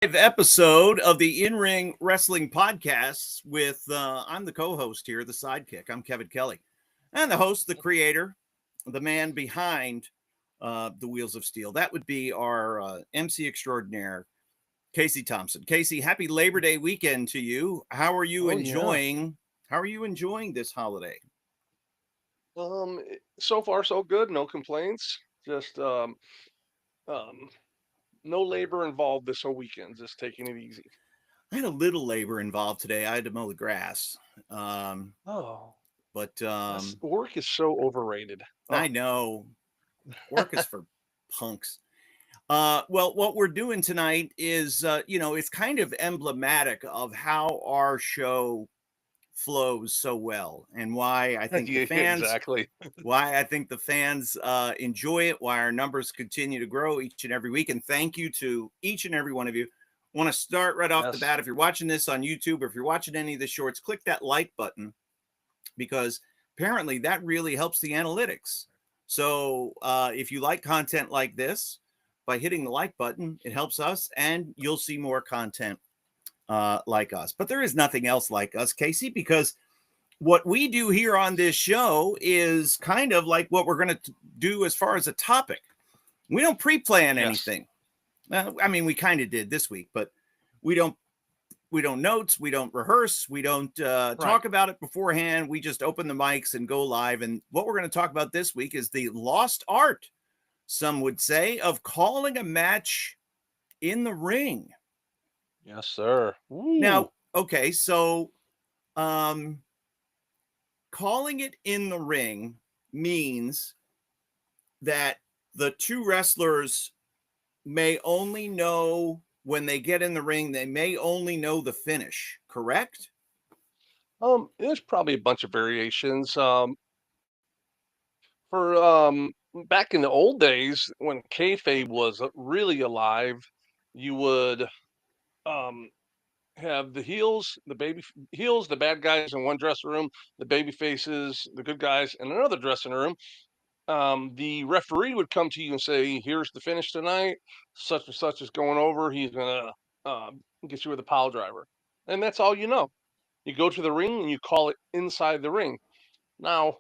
Episode of the In-Ring Wrestling Podcast with I'm the co-host here, the sidekick. I'm Kevin Kelly, and the host, the creator, the man behind the Wheels of Steel. That would be our MC extraordinaire, Casey Thompson. Casey, happy Labor Day weekend to you. How are you enjoying? Yeah. How are you enjoying this holiday? So far so good. No complaints. Just no labor involved this whole weekend. Just taking it easy. I had a little labor involved today. I had to mow the grass. Oh, But work is so overrated. I know work is for punks. Well, what we're doing tonight is, it's kind of emblematic of how our show flows so well, and why I think the fans, exactly. why I think the fans enjoy it, why our numbers continue to grow each and every week. And thank you to each and every one of you. I want to start right off the bat. If you're watching this on YouTube, or if you're watching any of the shorts, click that like button, because apparently that really helps the analytics. So if you like content like this, by hitting the like button, it helps us, and you'll see more content like us. But there is nothing else like us, Casey, because what we do here on this show is kind of like what we're going to do as far as a topic. We don't pre-plan anything. I mean, we kind of did this week, but we don't notes, we don't rehearse, we don't talk about it beforehand. We just open the mics and go live. And what we're going to talk about this week is the lost art, some would say, of calling a match in the ring. Yes, sir. Ooh. Now, okay, so calling it in the ring means that the two wrestlers may only know, when they get in the ring, they may only know the finish, correct? There's probably a bunch of variations. Back in the old days when Kayfabe was really alive, you would have the heels, the bad guys in one dressing room, the baby faces, the good guys in another dressing room. The referee would come to you and say, "Here's the finish tonight. Such and such is going over. He's gonna get you with a pile driver," and that's all you know. You go to the ring and you call it inside the ring. Now,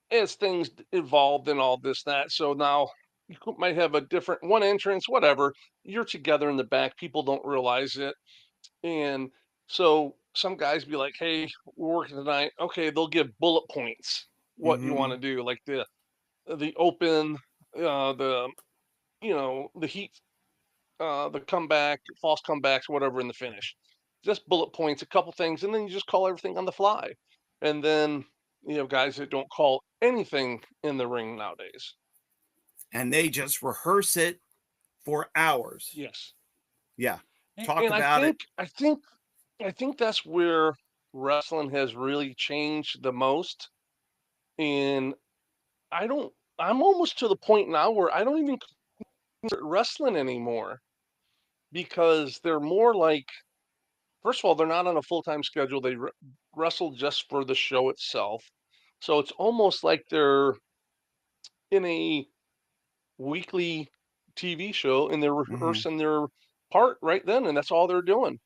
as things evolved and all this that, so now you might have a different one entrance, whatever. You're together in the back. People don't realize it. And so some guys be like, "Hey, we're working tonight." Okay, they'll give bullet points what you want to do, like the open, the the heat, the comeback, false comebacks, whatever in the finish. Just bullet points, a couple things, and then you just call everything on the fly. And then you have guys that don't call anything in the ring nowadays, and they just rehearse it for hours. Yes. Yeah. Talk about it. I think that's where wrestling has really changed the most. And I'm almost to the point now where I don't even consider wrestling anymore, because they're more like, first of all, they're not on a full-time schedule. They wrestle just for the show itself. So it's almost like they're in a weekly TV show and they're rehearsing their part right then, and that's all they're doing.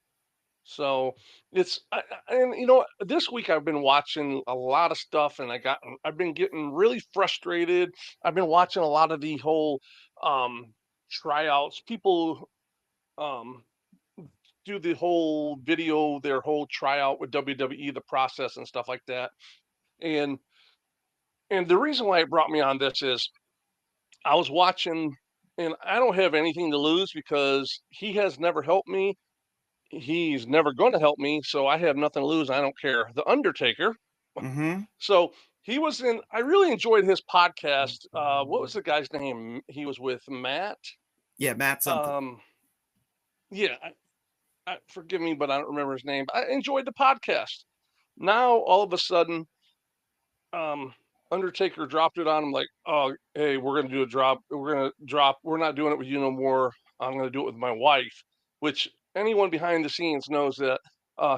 So and this week I've been watching a lot of stuff, and I've been getting really frustrated. I've been watching a lot of the whole tryouts. People um do the whole video, their whole tryout with WWE, the process and stuff like that. And the reason why it brought me on this is I was watching, and I don't have anything to lose because he has never helped me. He's never going to help me, so I have nothing to lose. I don't care. The Undertaker. So he was in. I really enjoyed his podcast. What was the guy's name? He was with Matt. Yeah, Matt something. Yeah, forgive me, but I don't remember his name. I enjoyed the podcast. Now all of a sudden, Undertaker dropped it on him like, "Oh, hey, we're gonna do a drop. We're gonna drop. We're not doing it with you no more. I'm gonna do it with my wife." Which anyone behind the scenes knows that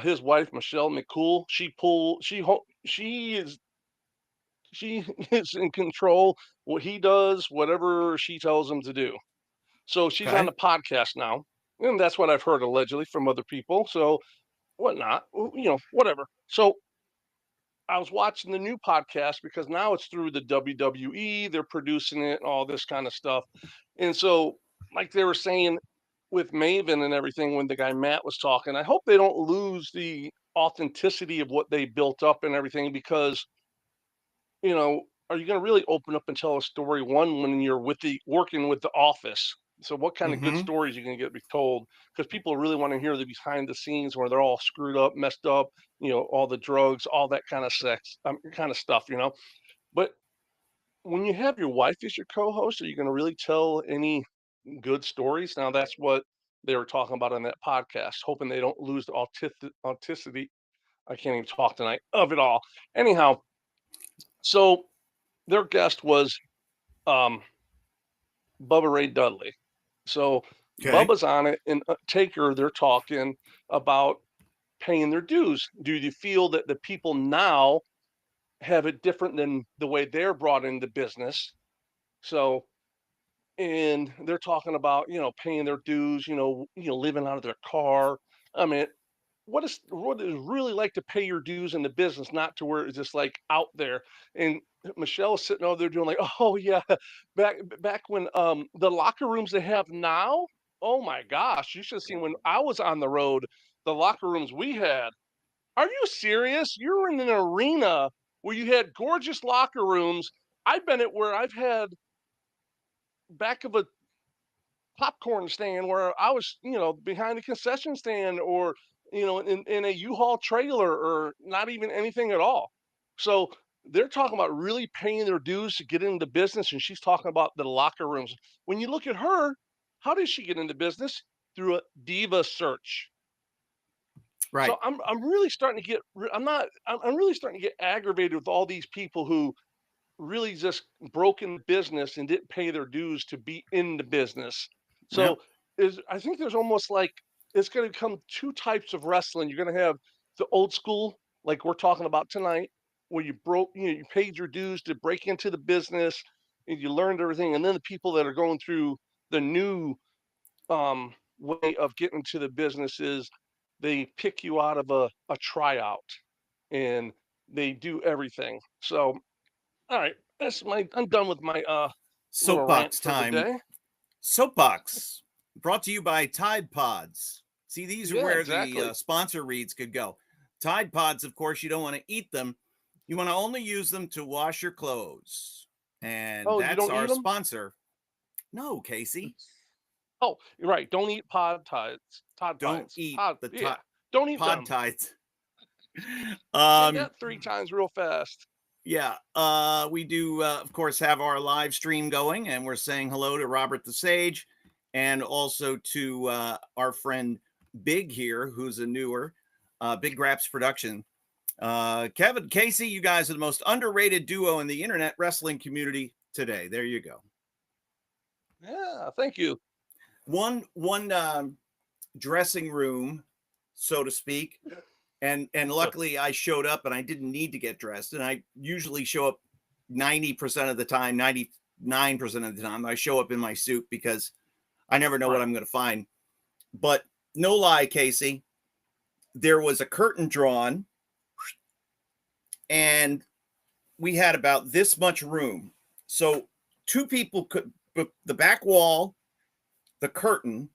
his wife Michelle McCool, she is in control. What he does, whatever she tells him to do. So she's on the podcast now. And that's what I've heard allegedly from other people. So whatnot, whatever. So I was watching the new podcast because now it's through the WWE. They're producing it, all this kind of stuff. And so, like they were saying with Maven and everything, when the guy Matt was talking, I hope they don't lose the authenticity of what they built up and everything because, are you going to really open up and tell a story when you're working with the office? So what kind of good Mm-hmm. stories are you going to get be told? Because people really want to hear the behind the scenes where they're all screwed up, messed up, all the drugs, all that kind of kind of stuff, But when you have your wife as your co-host, are you going to really tell any good stories? Now that's what they were talking about on that podcast, hoping they don't lose the authenticity. I can't even talk tonight of it all. Anyhow, so their guest was um, Bubba Ray Dudley. So Okay. Bubba's on it, and Taker, they're talking about paying their dues. Do you feel that the people now have it different than the way they're brought into business? So, and they're talking about paying their dues, living out of their car. I mean, what is really like to pay your dues in the business, not to where it's just like out there. And Michelle's sitting over there doing like, oh yeah, back when the locker rooms they have now. Oh my gosh, you should have seen when I was on the road, the locker rooms we had. Are you serious? You're in an arena where you had gorgeous locker rooms. I've been at where I've had back of a popcorn stand where I was, behind the concession stand or, in a U-Haul trailer or not even anything at all. So they're talking about really paying their dues to get into business. And she's talking about the locker rooms. When you look at her, how did she get into business? Through a diva search. So Right. I'm really starting to get, I'm really starting to get aggravated with all these people who really just broke in business and didn't pay their dues to be in the business. Yep. So I think there's almost like it's going to become two types of wrestling. You're going to have the old school, like we're talking about tonight, where you paid your dues to break into the business and you learned everything, and then the people that are going through the new way of getting to the business is they pick you out of a tryout and they do everything. So all right, I'm done with my little rant Soapbox for the time. day. Soapbox brought to you by Tide Pods. See, these are Yeah, where the exactly. sponsor reads could go. Tide Pods, of course, you don't want to eat them. You want to only use them to wash your clothes. And Oh, you that's don't eat our them? sponsor. No, Casey, Oh, you're right. Don't eat Todd don't Pods. eat Pod, the yeah. Don't eat pod them. tides. Say um, that 3 times real fast. yeah, we do, of course, have our live stream going, and we're saying hello to Robert the Sage and also to our friend Big here, who's a newer Big Graps production. Kevin, Casey, you guys are the most underrated duo in the internet wrestling community today. There you go. Yeah, thank you. One dressing room, so to speak, and luckily I showed up and I didn't need to get dressed, and I usually show up 90% of the time, 99% of the time I show up in my suit because I never know what Right. I'm going to find. But no lie, Casey, there was a curtain drawn and we had about this much room. So two people could book the back wall, the curtain,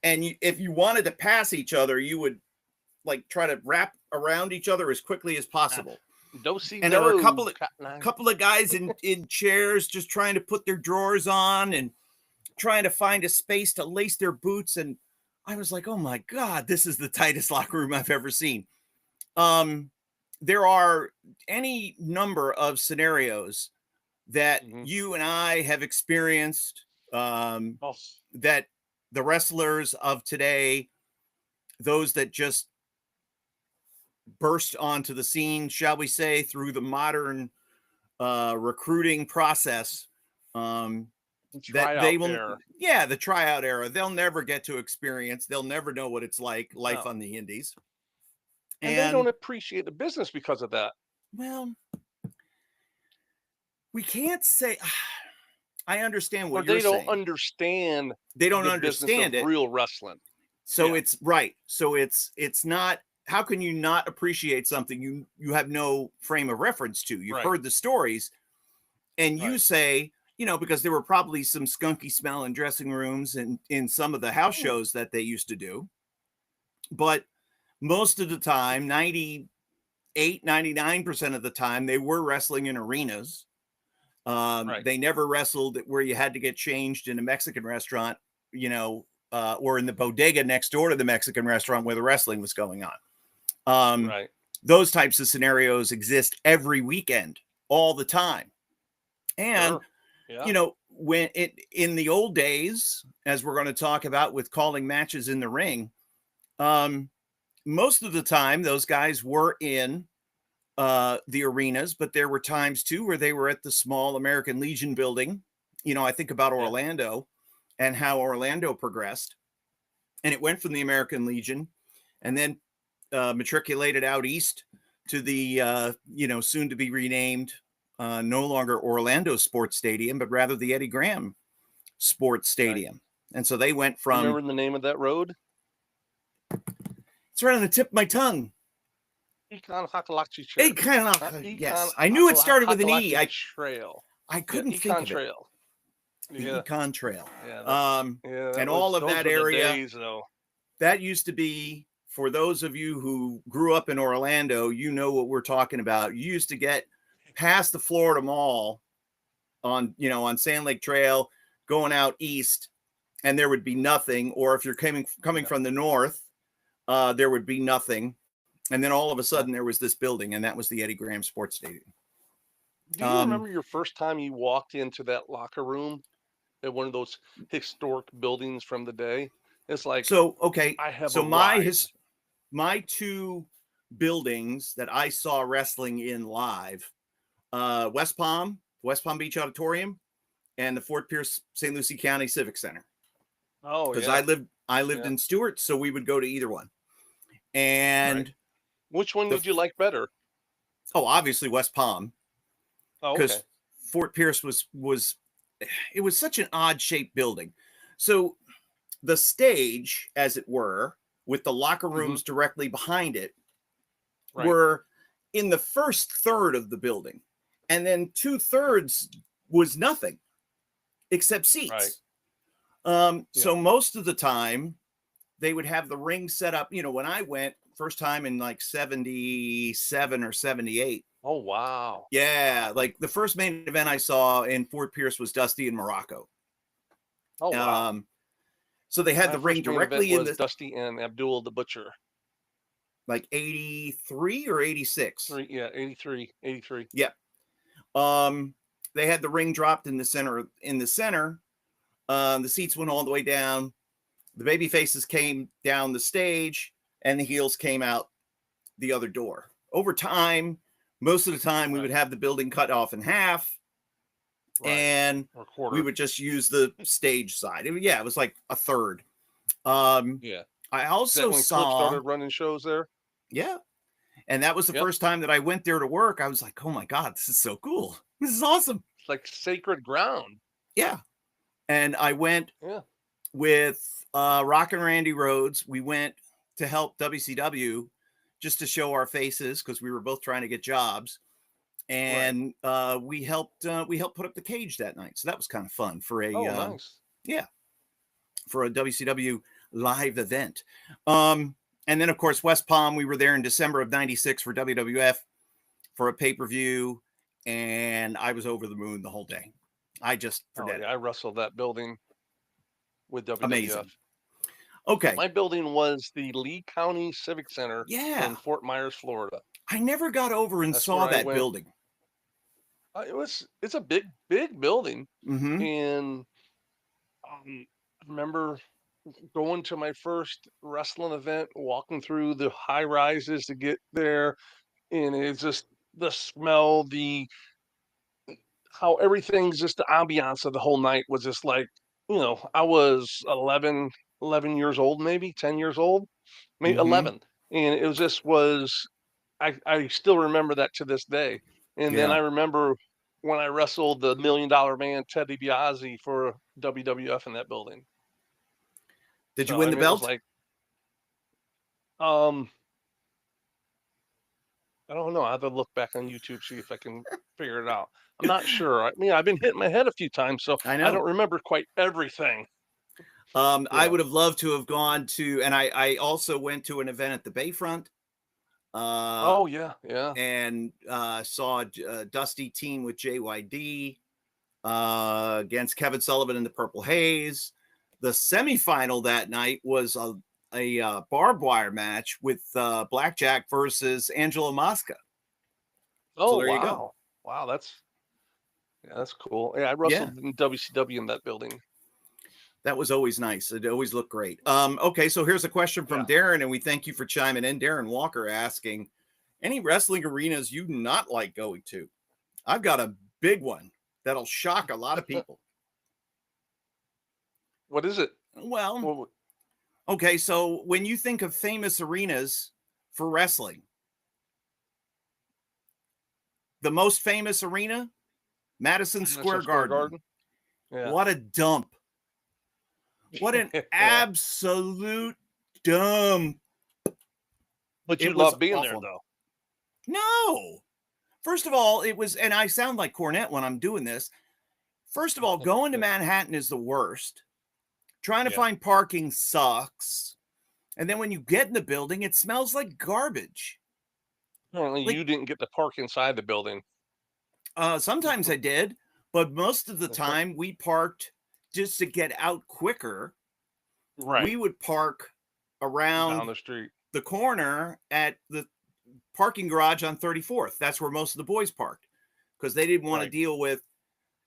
and if you wanted to pass each other, you would like try to wrap around each other as quickly as possible. Do see And there were a do, Cotton Eye. couple of guys in chairs just trying to put their drawers on and trying to find a space to lace their boots. And I was like, oh my God, this is the tightest locker room I've ever seen. There are any number of scenarios that Mm-hmm. you and I have experienced, Oh, that the wrestlers of today, those that just burst onto the scene, shall we say, through the modern recruiting process, that they tryout will, error. yeah, the tryout era, they'll never get to experience. They'll never know what it's like, life No. on the indies. And they And don't appreciate the business because of that. well, we can't say, I understand or what you're they don't saying. understand They don't the business of understand it. real wrestling. So Yeah, it's right. So it's not, how can you not appreciate something you have no frame of reference to? You've right, heard the stories and you right. say, because there were probably some skunky smell in dressing rooms and in some of the house Oh, shows that they used to do. But most of the time, 98, 99% of the time, they were wrestling in arenas. right, They never wrestled where you had to get changed in a Mexican restaurant, or in the bodega next door to the Mexican restaurant where the wrestling was going on. Um, right. those types of scenarios exist every weekend, all the time. And, Sure. Yeah. when in the old days, as we're going to talk about with calling matches in the ring, um, most of the time those guys were in the arenas, but there were times too where they were at the small American Legion building. I think about Yeah. Orlando and how Orlando progressed, and it went from the American Legion and then matriculated out east to the soon to be renamed no longer Orlando Sports Stadium, but rather the Eddie Graham Sports Right. Stadium. And so they went You from, remember the name of that road? it's right on the tip of my tongue. Econ Hakalachi Trail. It kind Not of, Econ yes, I knew it started with an E. Hakalachi I Trail. I Yeah, couldn't think Econ of it. Trail. The Yeah. Econ Trail. Yeah. And all of Those that were the area, days though. that used to be, for those of you who grew up in Orlando, what we're talking about. You used to get past the Florida Mall on Sand Lake Trail going out east, and there would be nothing. Or if you're coming Yeah. from the north, there would be nothing. And then all of a Yeah. sudden there was this building, and that was the Eddie Graham Sports Stadium. Do you remember your first time you walked into that locker room at one of those historic buildings from the day? It's like, So okay, I have so arrived. my two buildings that I saw wrestling in live, West Palm Beach Auditorium, and the Fort Pierce St. Lucie County Civic Center. Oh Because yeah. I lived Yeah. in Stewart, so we would go to either one. Right. And Which one the did you like better? obviously West Palm, Oh, okay. because Fort Pierce was it was such an odd shaped building. So the stage, as it were, with the locker Hmm. rooms directly behind it, Right. were in the first third of the building, and then 2/3 was nothing except Right. seats. Yeah. So most of the time they would have the ring set up. When I went first time in like 77 or 78, Oh wow. yeah, like the first main event I saw in Fort Pierce was Dusty and Morocco. Oh wow. Um, so they had My the ring first main event directly in was the, Dusty and Abdul the Butcher. like 83 or 86. Three, yeah, 83, 83. Yep. They had the ring dropped in the center. The seats went all the way down. The baby faces came down the stage, and the heels came out the other door. Over time, most of the time, we would Right. have the building cut off in half, Right. and Or we quarter. would just use the stage side. It was like a third. Um, Yeah. I Is that also when Cliff started saw, running shows there? yeah, and that was the Yep. first time that I went there to work. I was like, oh my God, this is so cool. This is awesome. It's like sacred ground. Yeah. And I went Yeah. with Rock and Randy Rhodes. We went to help WCW just to show our faces because we were both trying to get jobs. Right. And we helped put up the cage that night. So that was kind of fun for Oh, nice. yeah, for a WCW live event. And then of course West Palm, we were there in December of '96 for WWF for a pay-per-view, and I was over the moon the whole day. I just Oh forget yeah, it. I wrestled that building with WWF. Amazing. Okay. My building was the Lee County Civic Center Yeah. in Fort Myers, Florida. I never got over and That's saw where I that went. building. It's a big building, Mm-hmm. and I remember going to my first wrestling event, walking through the high rises to get there, and it's just the smell, the how everything's just the ambiance of the whole night was just like, I was 11 years old, maybe 10 years old, maybe Mm-hmm. 11. And it was just I still remember that to this day. And then Yeah. I remember when I wrestled the $1 Million Man Ted DiBiase for WWF in that building. Did you win the belt? It was like, I don't know. I have to look back on YouTube, see if I can figure it out. I'm not sure. I mean, I've been hitting my head a few times, so I don't remember quite everything. I would have loved to have gone to, and I also went to an event at the Bayfront. Oh yeah, and saw Dusty team with JYD against Kevin Sullivan in the Purple Haze. The semifinal that night was a barbed wire match with Blackjack versus Angelo Mosca. Oh, so there wow. You go. Wow, that's cool. Yeah, I wrestled in WCW in that building. That was always nice. It always looked great. Okay, so here's a question from Darren, and we thank you for chiming in. Darren Walker asking, any wrestling arenas you not like going to? I've got a big one that'll shock a lot of people. What is it? Well, okay, so when you think of famous arenas for wrestling, the most famous arena, Madison Square Garden. Yeah. What a dump. What an absolute dump. But you love being there, though. No. First of all, it was, and I sound like Cornette when I'm doing this. First of all, going to Manhattan is the worst. Trying to find parking sucks. And then when you get in the building, it smells like garbage. Apparently, you didn't get to park inside the building. Sometimes I did, but most of the time we parked just to get out quicker. Right. We would park around down the street, the corner at the parking garage on 34th. That's where most of the boys parked because they didn't want to deal with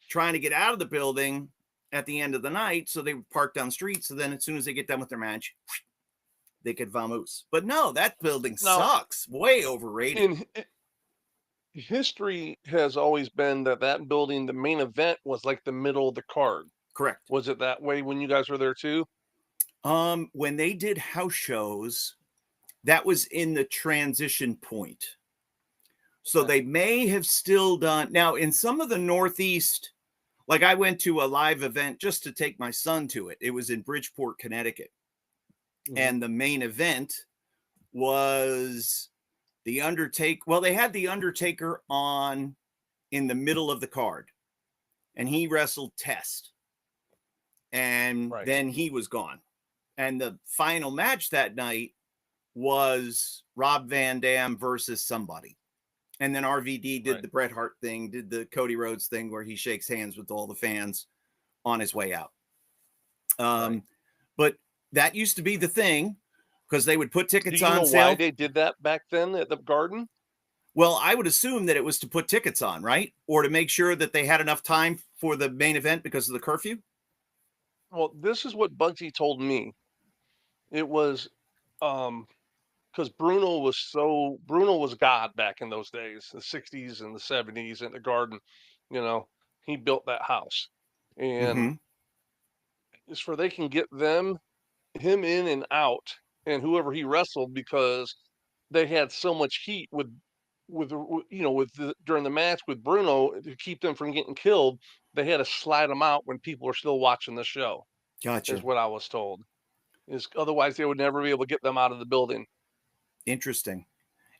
trying to get out of the building at the end of the night. So they would park down the street. So then as soon as they get done with their match, they could vamoose. But no, that building sucks. Way overrated. History has always been that building, the main event was like the middle of the card. Correct. Was it that way when you guys were there too? When they did house shows, that was in the transition point. So they may have still done. Now, in some of the Northeast, like I went to a live event just to take my son to it. It was in Bridgeport, Connecticut. Mm-hmm. And the main event was the Undertaker. Well, they had the Undertaker on in the middle of the card. And he wrestled Test. And then he was gone. And the final match that night was Rob Van Dam versus somebody. And then RVD did the Bret Hart thing, did the Cody Rhodes thing where he shakes hands with all the fans on his way out. But that used to be the thing because they would put tickets on sale. Do you know why they did that back then at the Garden? Well, I would assume that it was to put tickets on, right? Or to make sure that they had enough time for the main event because of the curfew? Well, this is what Bugsy told me. It was because Bruno was God back in those days, the 60s and the 70s at the Garden. You know, he built that house. And it's for they can get him in and out and whoever he wrestled because they had so much heat during the match with Bruno to keep them from getting killed. They had to slide them out when people are still watching the show. Gotcha. Is what I was told. Otherwise they would never be able to get them out of the building. Interesting.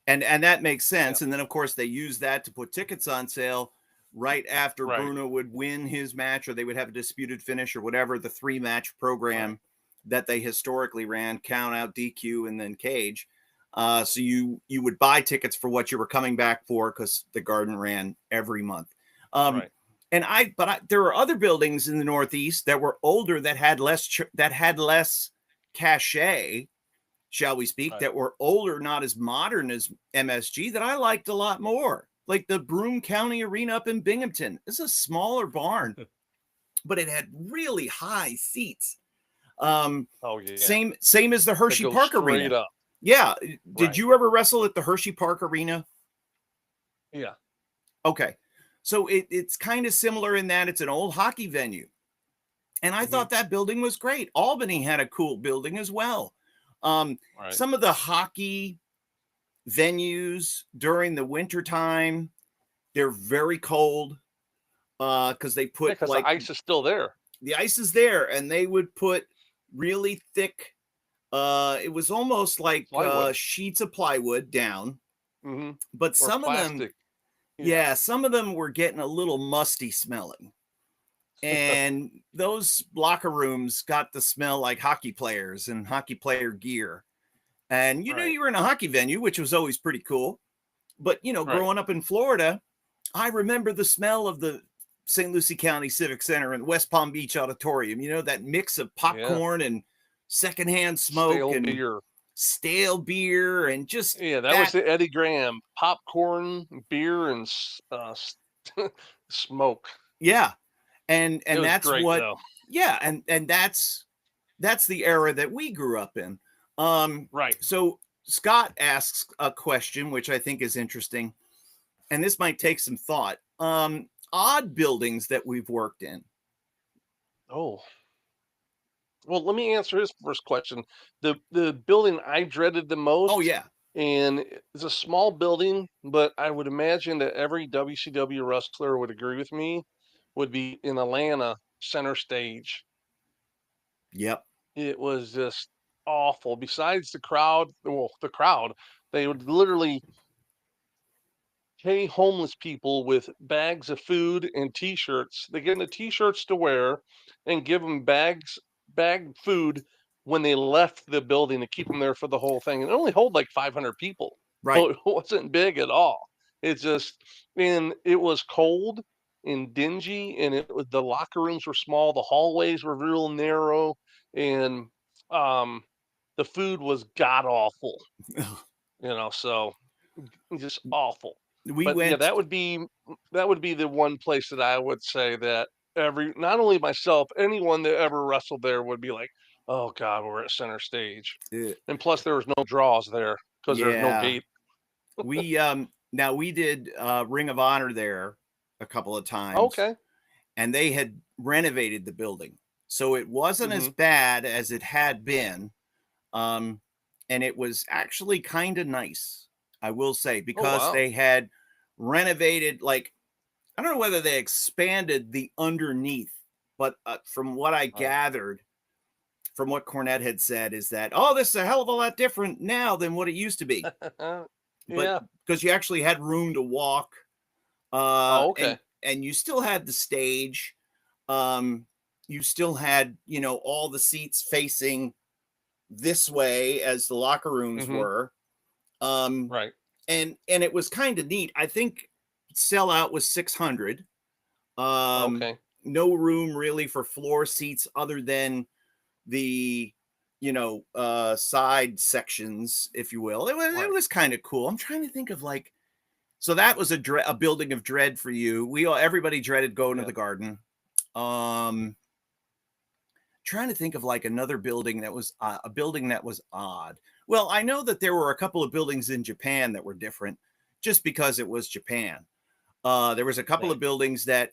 And that makes sense. Yeah. And then of course they use that to put tickets on sale right after Bruno would win his match, or they would have a disputed finish or whatever, the 3-match program that they historically ran, count out, DQ, and then cage. So you would buy tickets for what you were coming back for because the Garden ran every month. And there were other buildings in the Northeast that were older that had less cachet, shall we speak, that were older, not as modern as MSG, that I liked a lot more. Like the Broome County Arena up in Binghamton. It's a smaller barn, but it had really high seats. Same as the Hershey Park Arena. Up. Yeah. Did you ever wrestle at the Hershey Park Arena? Yeah. Okay. So it's kind of similar in that it's an old hockey venue. And I thought that building was great. Albany had a cool building as well. Some of the hockey venues during the wintertime, they're very cold. because they put because the ice is still there. The ice is there, and they would put really thick. It was almost like sheets of plywood down. Mm-hmm. But or some plastic. of them, yeah, some of them were getting a little musty smelling. And those locker rooms got to smell like hockey players and hockey player gear. And you knew you were in a hockey venue, which was always pretty cool. But, you know, growing up in Florida, I remember the smell of the St. Lucie County Civic Center and West Palm Beach Auditorium, you know, that mix of popcorn and secondhand smoke and stale beer and just that was the Eddie Graham popcorn, beer, and smoke. Yeah. And that's great, what though. Yeah, and that's the era that we grew up in. So Scott asks a question which I think is interesting, and this might take some thought. Odd buildings that we've worked in. Oh. Well, let me answer his first question. The building I dreaded the most. Oh, yeah. And it's a small building, but I would imagine that every WCW wrestler would agree with me, would be in Atlanta, Center Stage. Yep. It was just awful. Besides the crowd, they would literally pay homeless people with bags of food and T-shirts. They get the T-shirts to wear and give them bagged food when they left the building to keep them there for the whole thing. And it only hold like 500 people. Right. So it wasn't big at all. It's just, and it was cold and dingy, and the locker rooms were small. The hallways were real narrow, and the food was god awful. So just awful. That would be the one place that I would say that not only myself, anyone that ever wrestled there would be like, oh God, we're at Center Stage. And plus there was no draws there because there's no gate. Now we did Ring of Honor there a couple of times. Okay. And they had renovated the building. So it wasn't as bad as it had been. And it was actually kind of nice, I will say, because they had renovated, like, I don't know whether they expanded the underneath, but from what I gathered from what Cornette had said is that, this is a hell of a lot different now than what it used to be. But because you actually had room to walk. And you still had the stage. You still had, all the seats facing this way as the locker rooms were. Right. And it was kind of neat. I think sellout was 600. No room really for floor seats other than the side sections, if you will. It was kind of cool. I'm trying to think of so that was a building of dread for you. Everybody dreaded going to the Garden. Trying to think of another building that was a building that was odd. Well, I know that there were a couple of buildings in Japan that were different just because it was Japan. There was a couple of buildings that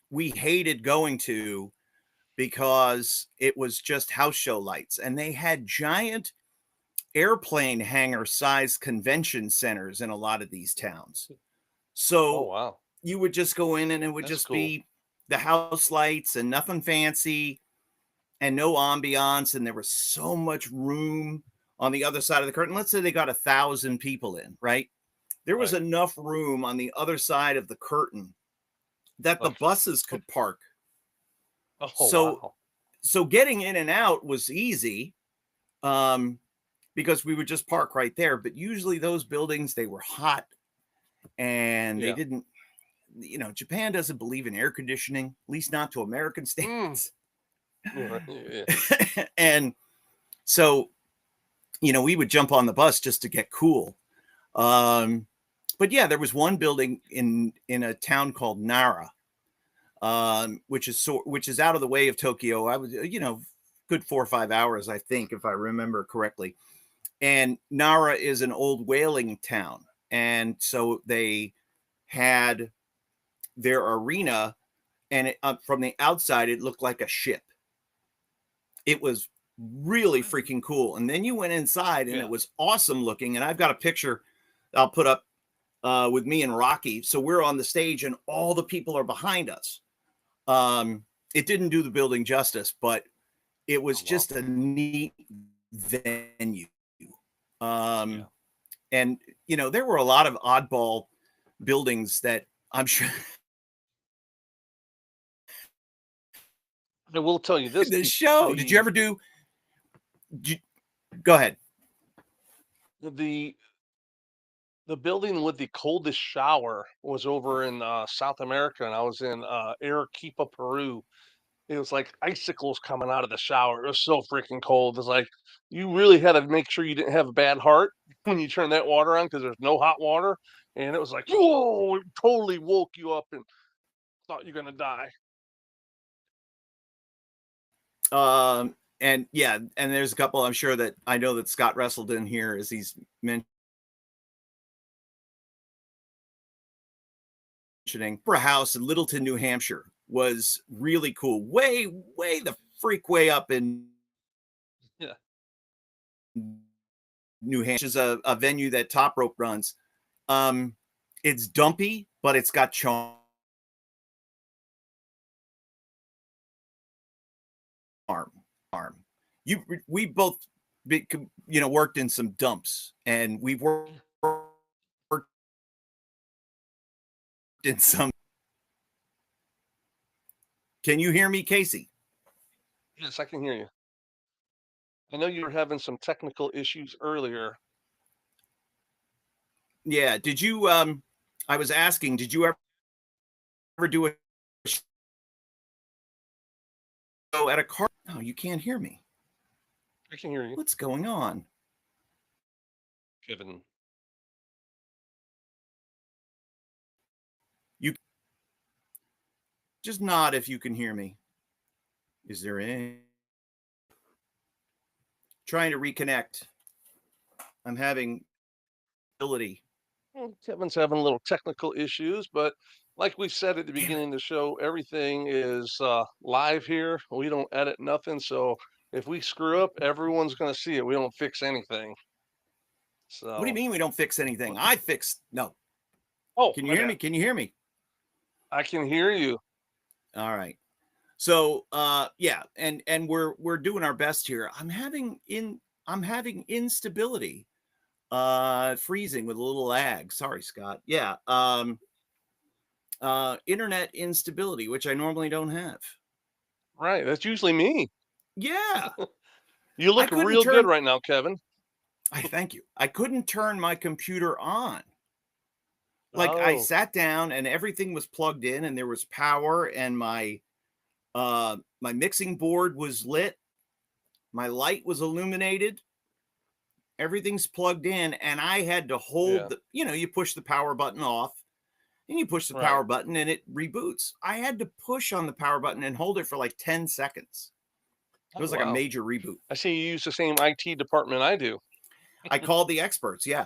we hated going to because it was just house show lights, and they had giant airplane hangar sized convention centers in a lot of these towns. So you would just go in and it would be the house lights and nothing fancy and no ambiance. And there was so much room on the other side of the curtain. Let's say they got 1,000 people in, right? There was enough room on the other side of the curtain that the buses could park. So getting in and out was easy. Because we would just park right there. But usually those buildings, they were hot and they didn't, Japan doesn't believe in air conditioning, at least not to American standards. And so, we would jump on the bus just to get cool. But there was one building in a town called Nara, which is out of the way of Tokyo. I was, good 4 or 5 hours, I think, if I remember correctly. And Nara is an old whaling town. And so they had their arena, and from the outside, it looked like a ship. It was really freaking cool. And then you went inside, and it was awesome looking. And I've got a picture I'll put up with me and Rocky. So we're on the stage and all the people are behind us. It didn't do the building justice, but it was just a neat venue. And, you know, there were a lot of oddball buildings that I'm sure. I will tell you this. The show, did you ever do, go ahead. The building with the coldest shower was over in South America, and I was in Arequipa, Peru. It was like icicles coming out of the shower. It was so freaking cold. It's like you really had to make sure you didn't have a bad heart when you turn that water on, because there's no hot water. And it was like, whoa, it totally woke you up and thought you're gonna die. And yeah, and there's a couple I'm sure that I know that Scott wrestled in here, as he's mentioning. For a house in Littleton, New Hampshire was really cool. Way the freak way up in New Hampshire, is a venue that Top Rope runs. It's dumpy, but it's got charm. We both, you know, worked in some dumps, and we've worked in some. Can you hear me, Casey? Yes, I can hear you. I know you were having some technical issues earlier. Yeah. Did you? I was asking, did you ever do a show at a car? Oh, you can't hear me. I can hear you. What's going on? Kevin. You just nod if you can hear me. Is there any? Trying to reconnect. I'm having ability. Kevin's having a little technical issues, but like we said at the beginning of the show, everything is live here. We don't edit nothing, so if we screw up, everyone's going to see it. We don't fix anything. So what do you mean we don't fix anything? I fixed. No. Oh, can you hear me? Can you hear me? I can hear you. All right. So yeah, and we're doing our best here. I'm having instability, freezing with a little lag. Sorry, Scott. Yeah. Internet instability, which I normally don't have. Right. That's usually me. Yeah. You look real good right now, Kevin. I thank you. I couldn't turn my computer on. Like I sat down and everything was plugged in and there was power, and my mixing board was lit. My light was illuminated. Everything's plugged in, and I had to hold the, you know, you push the power button off and you push the power button and it reboots. I had to push on the power button and hold it for like 10 seconds. It was like a major reboot. I see you use the same IT department I do. I called the experts. Yeah.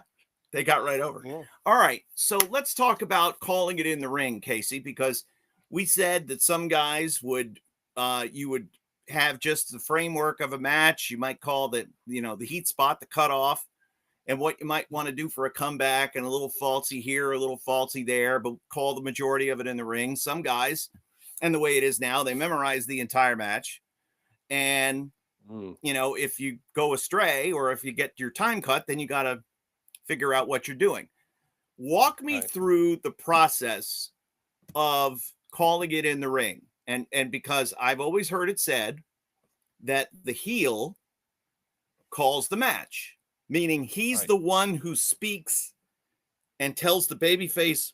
They got right over. Yeah. All right. So let's talk about calling it in the ring, Casey, because we said that some guys would, you would have just the framework of a match. You might call the, you know, the heat spot, the cutoff, and what you might want to do for a comeback, and a little falsy here, a little falsy there, but call the majority of it in the ring. Some guys, and the way it is now, they memorize the entire match. And, you know, if you go astray or if you get your time cut, then you got to figure out what you're doing. Walk me through the process of calling it in the ring. And because I've always heard it said that the heel calls the match, meaning he's the one who speaks and tells the babyface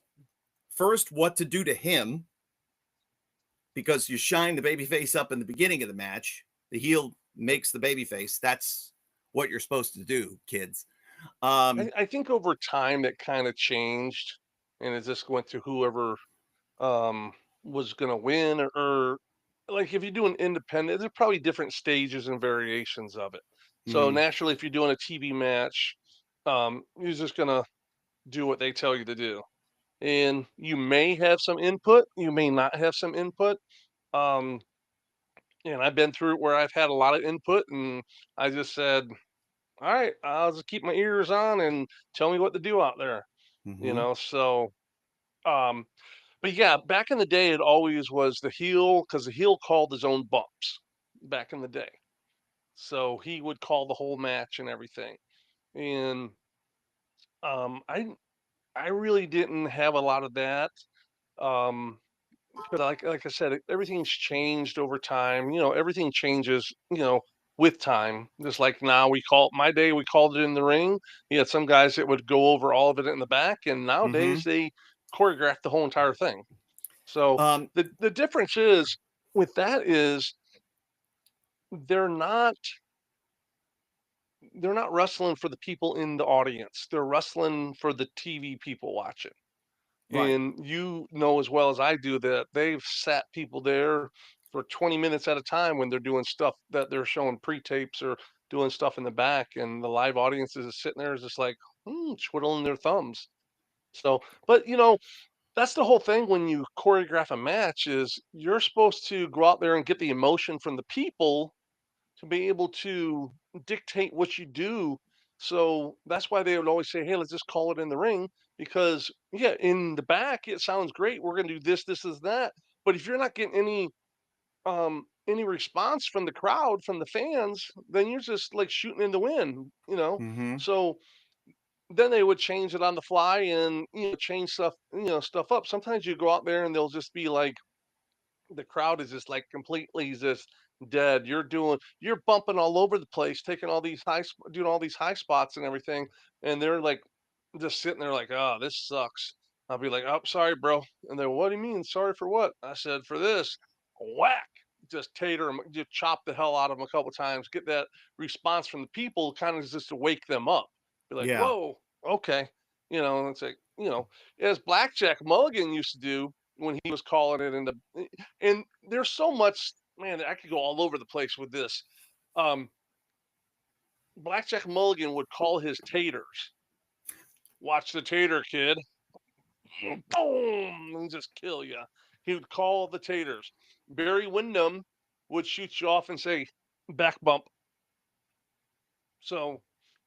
first what to do to him, because you shine the babyface up in the beginning of the match. The heel makes the babyface. That's what you're supposed to do, kids. I think over time that kind of changed, and it just went to whoever was going to win, or like if you're doing independent, there's probably different stages and variations of it. So naturally, if you're doing a TV match, you're just going to do what they tell you to do. And you may have some input, you may not have some input. And I've been through it where I've had a lot of input, and I just said, all right, I'll just keep my ears on and tell me what to do out there. Mm-hmm. So, um, but yeah, back in the day, it always was the heel because the heel called his own bumps back in the day. So he would call the whole match and everything. And um, I I really didn't have a lot of that. Um, but like I said, everything's changed over time. Everything changes. With time. Just like now, my day we called it in the ring. You had some guys that would go over all of it in the back, and Mm-hmm. nowadays they choreograph the whole entire thing. So Um, the difference is with that is they're not they're not wrestling for the people in the audience. They're wrestling for the TV people watching. right. And you know as well as I do that they've sat people there for 20 minutes at a time when they're doing stuff that they're showing pre-tapes or doing stuff in the back, and the live audience is sitting there is just like twiddling their thumbs. So, but that's the whole thing when you choreograph a match is you're supposed to go out there and get the emotion from the people to be able to dictate what you do. So that's why they would always say, "Hey, let's just call it in the ring." Because yeah, in the back it sounds great. We're going to do this, this is that. But if you're not getting any response from the crowd, from the fans, then you're just like shooting in the wind. Mm-hmm. So then they would change it on the fly and change stuff up. Sometimes you go out there and they'll just be like the crowd is just like completely just dead. You're bumping all over the place, taking all these doing all these high spots and everything, and they're like just sitting there like, oh, this sucks. I'll be like, oh, sorry, bro. And they're, what do you mean, sorry for what? I said, for this. Whack. Just tater them, just chop the hell out of them a couple times, get that response from the people, kind of just to wake them up. Be like, Yeah. whoa, okay. And it's like, as Blackjack Mulligan used to do when he was calling it in the and there's so much, man, I could go all over the place with this. Um, Blackjack Mulligan would call his taters. Watch the tater, kid. Boom, and just kill you. He would call the taters. Barry Windham would shoot you off and say, back bump. So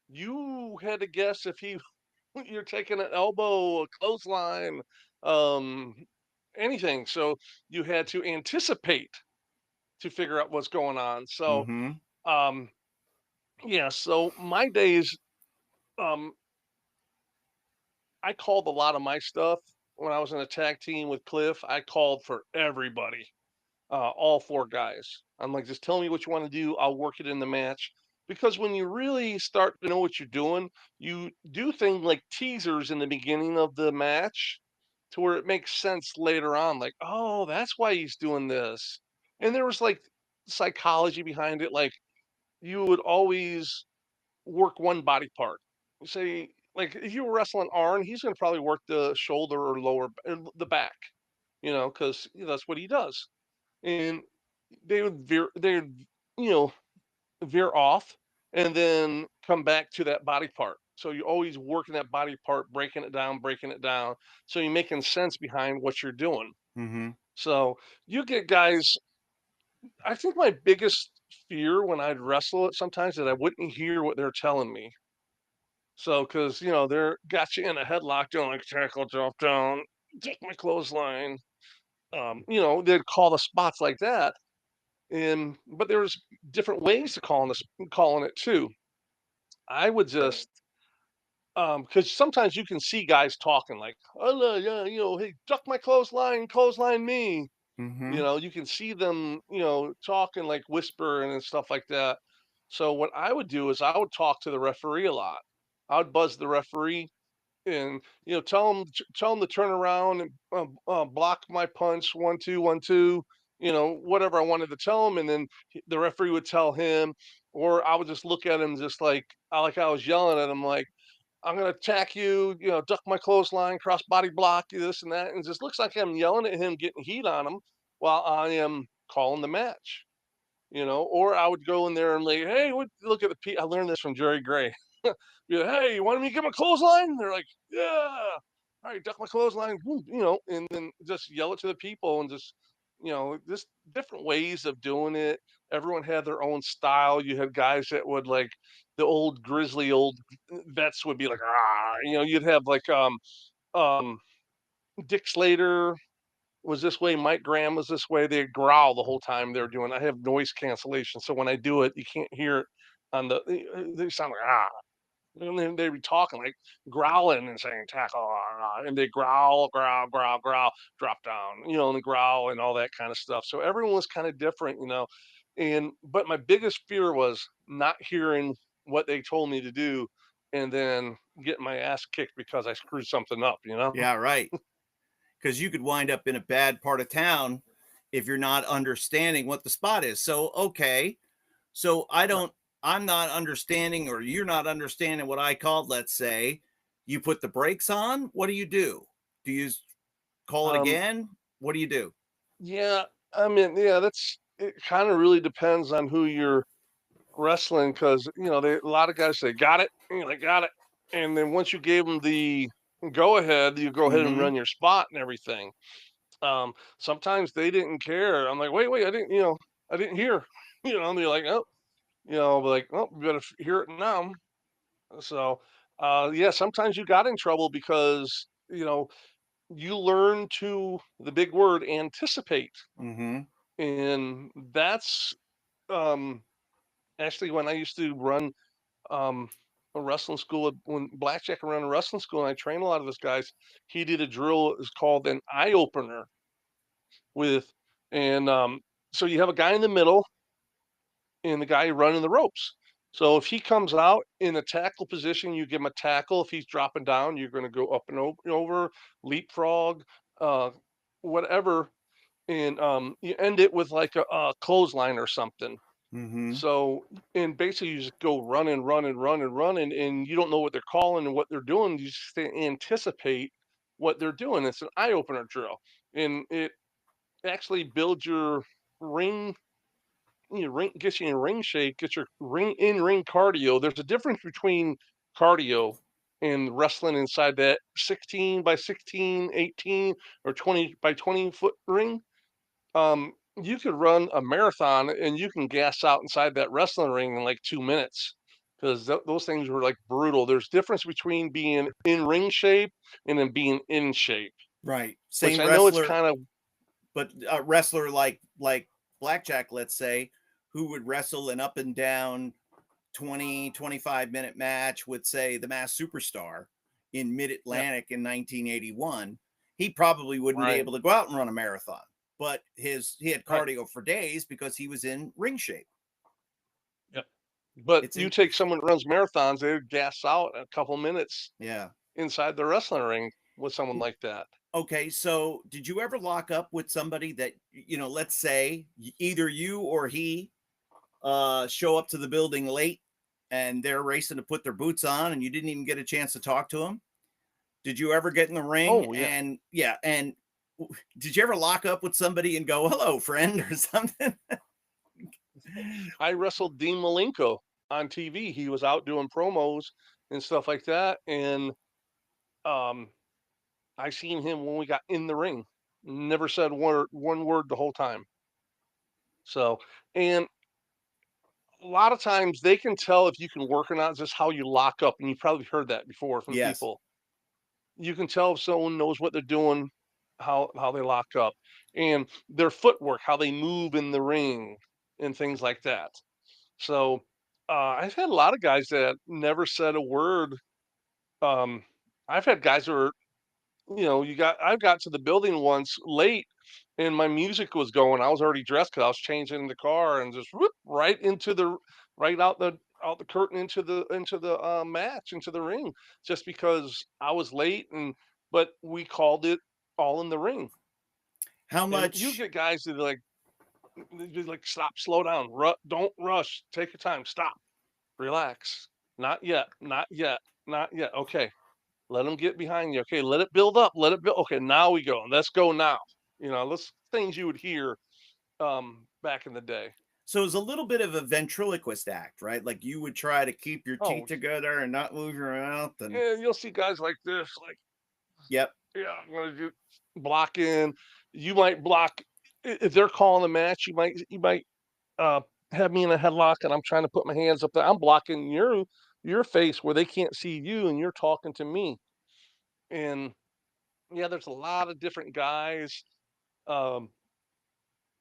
you had to guess if you're taking an elbow, a clothesline, um, anything. So you had to anticipate to figure out what's going on. So Mm-hmm. Um, yeah, so my days, um, I called a lot of my stuff when I was in a tag team with Cliff. I called for everybody, all four guys. I'm like, just tell me what you want to do. I'll work it in the match. Because when you really start to know what you're doing, you do things like teasers in the beginning of the match to where it makes sense later on. Like, oh, that's why he's doing this. And there was like psychology behind it. Like, you would always work one body part. Say, like if you were wrestling Arn, he's going to probably work the shoulder or the back, because that's what he does. And they would, you know, veer off and then come back to that body part. So you're always working that body part, breaking it down. So you're making sense behind what you're doing. Mm-hmm. So you get guys. I think my biggest fear when I'd wrestle it sometimes that I wouldn't hear what they're telling me. So, because they're got you in a headlock, doing like tackle, drop down, take my clothesline. They'd call the spots like that, and but there's different ways to calling it too. I would just because sometimes you can see guys talking like, oh yeah, hey, duck my clothesline me. Mm-hmm. You can see them, talking like whispering and stuff like that. So what I would do is I would talk to the referee a lot. I would buzz the referee and tell him to turn around and block my punch 1 2 1 2, whatever I wanted to tell him, and then the referee would tell him, or I would just look at him just like I was yelling at him like, I'm gonna attack you, duck my clothesline, cross body block, this and that, and it just looks like I'm yelling at him, getting heat on him while I am calling the match. Or I would go in there and like, hey, look at I learned this from Jerry Gray. Be like, hey, you want me to get my clothesline? And they're like, yeah. All right, duck my clothesline, and then just yell it to the people and just different ways of doing it. everyone had their own style. You had guys that would like the old grizzly old vets would be like, ah, you'd have like um Dick Slater was this way, Mike Graham was this way. They growl the whole time they're doing. I have noise cancellation, so when I do it, you can't hear it on the. They sound like ah, and then they'd be talking like growling and saying tackle, and they growl, growl, growl, growl, drop down, and they growl and all that kind of stuff. So everyone was kind of different. And but my biggest fear was not hearing what they told me to do, and then getting my ass kicked because I screwed something up. Yeah, right. Because you could wind up in a bad part of town if you're not understanding what the spot is. So, okay. So I'm not understanding, or you're not understanding what I called, let's say, you put the brakes on. What do you do? Do you call it Um, again? What do you do? yeah, I mean, yeah, it. Kind of really depends on who you're wrestling, because a lot of guys say got it, they got it, and then once you gave them the go ahead, you go ahead and Mm-hmm. run your spot and everything. Sometimes they didn't care. I'm like, wait, I didn't hear, and they're like, oh, be like, oh, you better hear it now. So, yeah, sometimes you got in trouble because you learn to the big word anticipate, Mm-hmm. and that's um actually when I used to run um, a wrestling school when Blackjack around a wrestling school, and I trained a lot of those guys. He did a drill. It was called an eye opener with, and so you have a guy in the middle and the guy running the ropes. So if he comes out in a tackle position, you give him a tackle. If he's dropping down, you're going to go up and over, leapfrog, uh, whatever, and you end it with like a clothesline or something. Mm-hmm. So, and basically you just go running, running, running, running, and you don't know what they're calling and what they're doing. You just anticipate what they're doing. It's an eye opener drill, and it actually builds your ring. Gets you in ring shape, gets your ring cardio. There's a difference between cardio and wrestling inside that 16 by 16, 18, or 20 by 20 foot ring. You could run a marathon and you can gas out inside that wrestling ring in like 2 minutes because those things were like brutal. There's difference between being in ring shape and then being in shape, Right. which Same I know it's wrestler, kind of but a wrestler like Blackjack, let's say, who would wrestle an up and down 20-25 minute match with, say, the Masked Superstar in yeah, mid-Atlantic in 1981, he probably wouldn't be right, able to go out and run a marathon, but he had right, cardio for days because he was in ring shape. yeah. But It's you in take someone that runs marathons, they would gas out in a couple minutes Yeah. inside the wrestling ring with someone like that. Okay, so did you ever lock up with somebody that, let's say either you or he show up to the building late and they're racing to put their boots on and you didn't even get a chance to talk to them? Did you ever get in the ring Oh yeah, and yeah, and did you ever lock up with somebody and go, "Hello, friend," or something? I wrestled Dean Malenko on TV. He was out doing promos and stuff like that, and um, I seen him when we got in the ring. Never said one word the whole time. So, and a lot of times they can tell if you can work or not just how you lock up, and you've probably heard that before from Yes. people. You can tell if someone knows what they're doing, how they lock up, and their footwork, how they move in the ring, and things like that. So, I've had a lot of guys that never said a word. Um, I've had guys who are, I got to the building once late and my music was going. I was already dressed because I was changing in the car and just whoop, right out the curtain into the match, into the ring, just because I was late, but we called it all in the ring. How And you much get guys that are like, they like, stop, slow down, don't rush, take your time, stop, relax, not yet, not yet, not yet. Okay, let them get behind you. Okay, let it build up. Let it build. Okay, now we go. Let's go now. Let's things you would hear back in the day. so it's a little bit of a ventriloquist act, right? Like you would try to keep your teeth Oh, together and not move your mouth and yeah, you'll see guys like this, like, yep. yeah, I'm gonna do block in. You might block if they're calling a match. You might have me in a headlock and I'm trying to put my hands up there. I'm blocking your face where they can't see you and you're talking to me. And yeah, there's a lot of different guys um,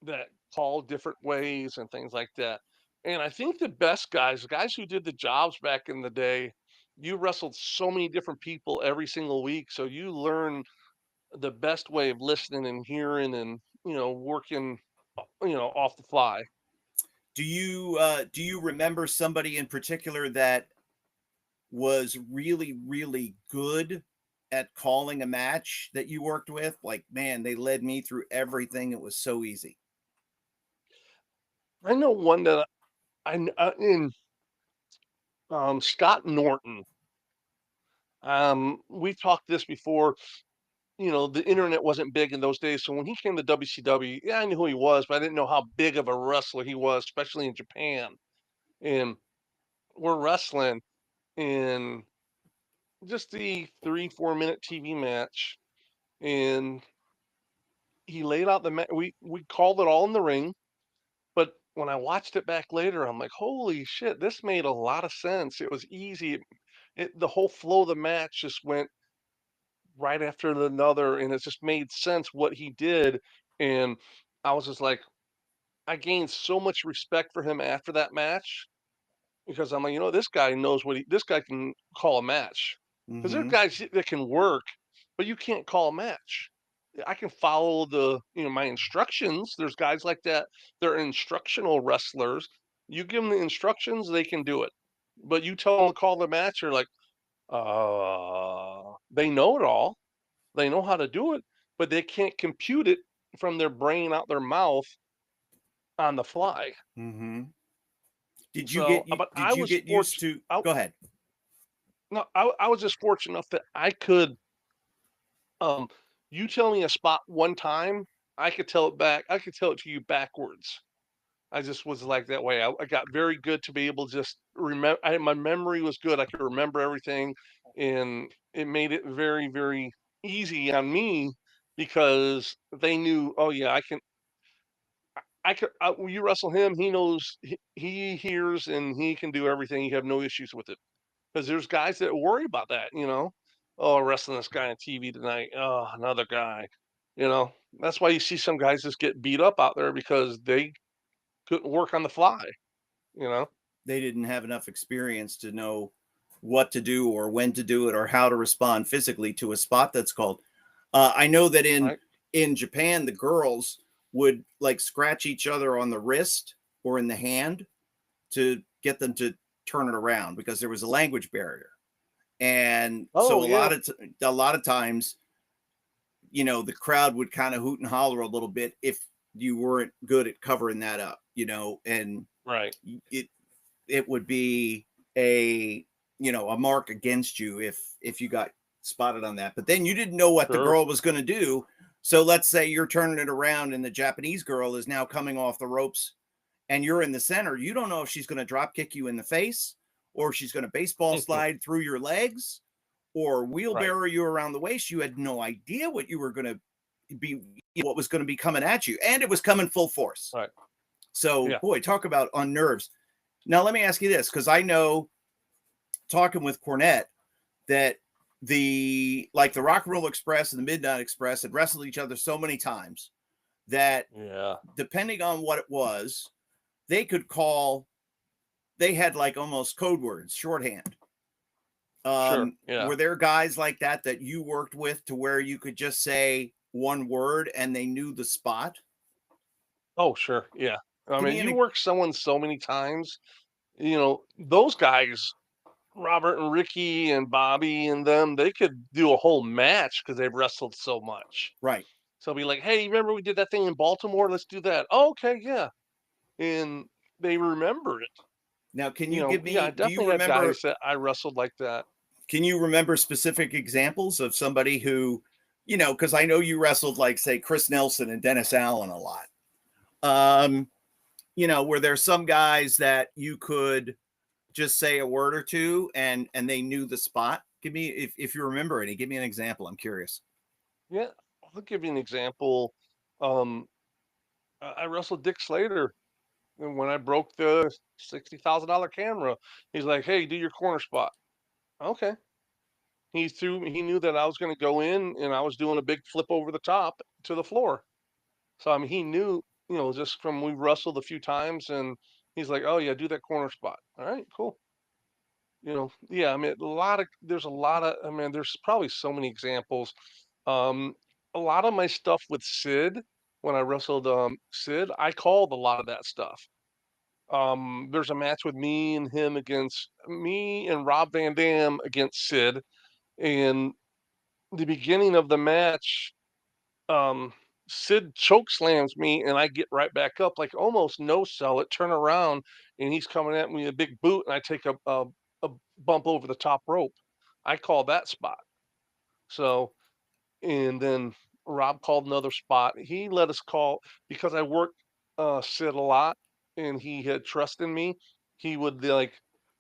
that call different ways and things like that. And I think the best guys, the guys who did the jobs back in the day, you wrestled so many different people every single week. So you learn the best way of listening and hearing and, working, off the fly. Do you remember somebody in particular that was really, really good at calling a match that you worked with? Like, man, they led me through everything. It was so easy. I know one that in Scott Norton. We've talked this before. The internet wasn't big in those days. So when he came to WCW, yeah, I knew who he was, but I didn't know how big of a wrestler he was, especially in Japan. And we're wrestling in just the 3-4 minute TV match. And he laid out the match. We called it all in the ring. But when I watched it back later, I'm like, holy shit, this made a lot of sense. It was easy. The whole flow of the match just went right after another, and it just made sense what he did. And I was just like, I gained so much respect for him after that match because I'm like, this guy knows this guy can call a match. Because there are Mm-hmm. guys that can work, but you can't call a match. I can follow my instructions. There's guys like that. They're instructional wrestlers. You give them the instructions, they can do it. But you tell them to call the match, you're like, they know it all. They know how to do it, but they can't compute it from their brain out their mouth on the fly. Mm-hmm. So, but Did I you was get used fortunate. to go ahead? No, I was just fortunate enough that I could. Um, you tell me a spot one time, I could tell it back. I could tell it to you backwards. I just was like that way. I got very good to be able to just remember. My memory was good. I could remember everything, and it made it very, very easy on me because they knew. Oh yeah, I can. I could. When you wrestle him, he knows. He hears and he can do everything. You have no issues with it because there's guys that worry about that. Oh, wrestling this guy on TV tonight. Oh, another guy. That's why you see some guys just get beat up out there because they couldn't work on the fly. You know, They didn't have enough experience to know what to do or when to do it or how to respond physically to a spot that's called. I know that right? in Japan, the girls would like scratch each other on the wrist or in the hand to get them to turn it around because there was a language barrier. And so Oh yeah, a lot of times, the crowd would kind of hoot and holler a little bit if you weren't good at covering that up, and right. it it would be a a mark against you if you got spotted on that. But then you didn't know what the Sure. girl was going to do. So let's say you're turning it around and the Japanese girl is now coming off the ropes and you're in the center. You don't know if she's going to drop kick you in the face or if she's going to baseball slide through your legs or Right. wheelbarrow you around the waist. You had no idea what you were going to be, what was going to be coming at you, and it was coming full force. Right. So Yeah. boy, talk about on nerves. Now, let me ask you this, because I know talking with Cornette that the Rock and Roll Express and the Midnight Express had wrestled each other so many times that Yeah. depending on what it was, they could call, they had like almost code words, shorthand. Sure. Yeah. Were there guys like that you worked with to where you could just say one word and they knew the spot? Oh, sure. Yeah. I Give mean, me you an work someone so many times. Those guys, Robert and Ricky and Bobby and them, they could do a whole match because they've wrestled so much. right. So I'll be like, hey, remember we did that thing in Baltimore? Let's do that. Oh, okay, yeah. And they remember it. Now, can you give Yeah, I me, do you definitely have remember guys that I wrestled like that. Can you remember specific examples of somebody who, because I know you wrestled like, say, Chris Nelson and Dennis Allen a lot. Um, were there some guys that you could just say a word or two and they knew the spot? Give me, if you remember any, give me an example. I'm curious. Yeah, I'll give you an example. Um, I wrestled Dick Slater And when I broke the $60,000 camera, he's like, "Hey, do your corner spot." Okay. He knew that I was going to go in and I was doing a big flip over the top to the floor. So I mean, he knew, just from we wrestled a few times, and he's like, "Oh yeah, do that corner spot." All right, cool. Yeah. I mean, there's a lot of. I mean, there's probably so many examples. Um, a lot of my stuff with Sid, when I wrestled Sid, I called a lot of that stuff. There's a match with me and Rob Van Dam against Sid, and the beginning of the match, um, Sid choke slams me, and I get right back up, like almost no sell it, turn around, and he's coming at me with a big boot, and I take a bump over the top rope. I call that spot. So, and then Rob called another spot. He let us call because I worked Sid a lot, and he had trust in me. He would be like,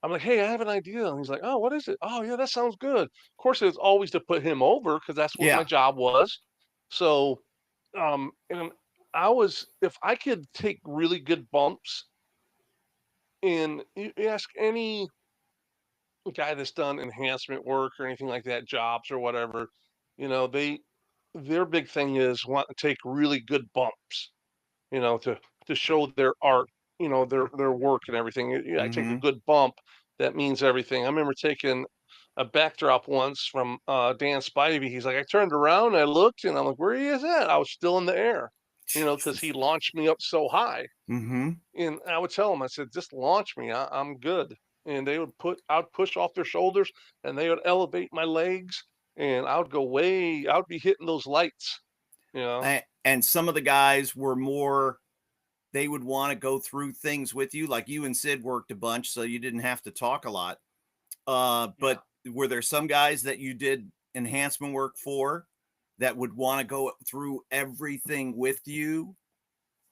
I'm like, "Hey, I have an idea." And he's like, "Oh, what is it?" "Oh, yeah, that sounds good." Of course, it was always to put him over because that's what my Yeah. job was. So, and if I could take really good bumps, and you ask any guy that's done enhancement work or anything like that, jobs or whatever, their big thing is want to take really good bumps, to show their art, their work and everything. I take a Mm-hmm. good bump, that means everything. I remember taking a backdrop once from Dan Spivey. He's like, I turned around, I looked, and I'm like, where he is at? I was still in the air, because he Jesus. launched me up so high. Mm-hmm. And I would tell them, I said, just launch me. I'm good. And I'd push off their shoulders, and they would elevate my legs, and I would be hitting those lights, you know? And some of the guys were more, they would want to go through things with you. Like you and Sid worked a bunch, so you didn't have to talk a lot. Yeah. But were there some guys that you did enhancement work for that would want to go through everything with you?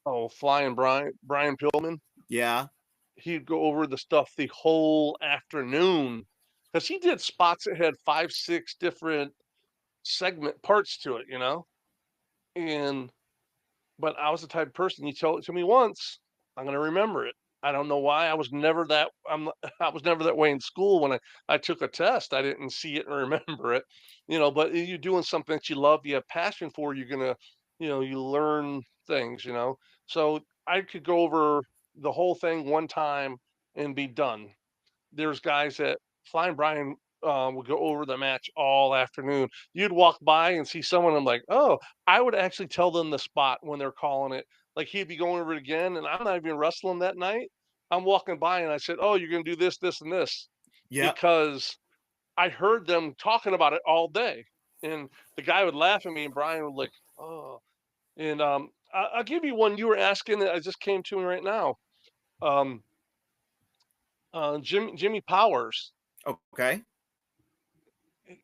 Oh, Flying Brian Pillman, Yeah. he'd go over the stuff the whole afternoon because he did spots that had 5, 6 different segment parts to it, And But I was the type of person, you tell it to me once, I'm gonna remember it. I don't know why. I was never that way in school. When I took a test, I didn't see it and remember it. But you're doing something that you love, you have passion for, you're gonna, you learn things. So I could go over the whole thing one time and be done. There's guys that Flying Brian would go over the match all afternoon. You'd walk by and see someone. I'm like, oh, I would actually tell them the spot when they're calling it. Like he'd be going over it again, and I'm not even wrestling that night. I'm walking by and I said, oh, you're gonna do this, this, and this, Yeah. because I heard them talking about it all day. And the guy would laugh at me, and Brian would like, oh. And I'll give you one you were asking that I just came to me right now. Um, Jimmy Powers. Okay.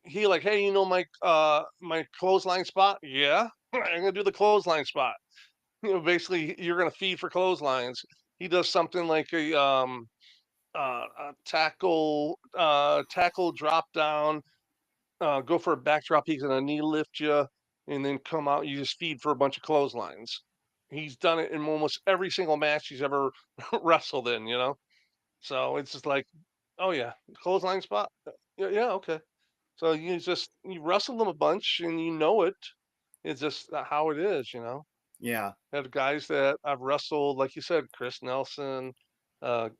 He like, hey, my clothesline spot? Yeah, I'm gonna do the clothesline spot. Basically, you're gonna feed for clotheslines. He does something like a tackle drop down, go for a backdrop. He's gonna knee lift you, and then come out. You just feed for a bunch of clotheslines. He's done it in almost every single match he's ever wrestled in. So it's just like, oh yeah, clothesline spot. Yeah, yeah, okay. So you wrestle them a bunch and you know it. It's just how it is. Yeah. Have guys that I've wrestled, like you said, Chris Nelson, uh,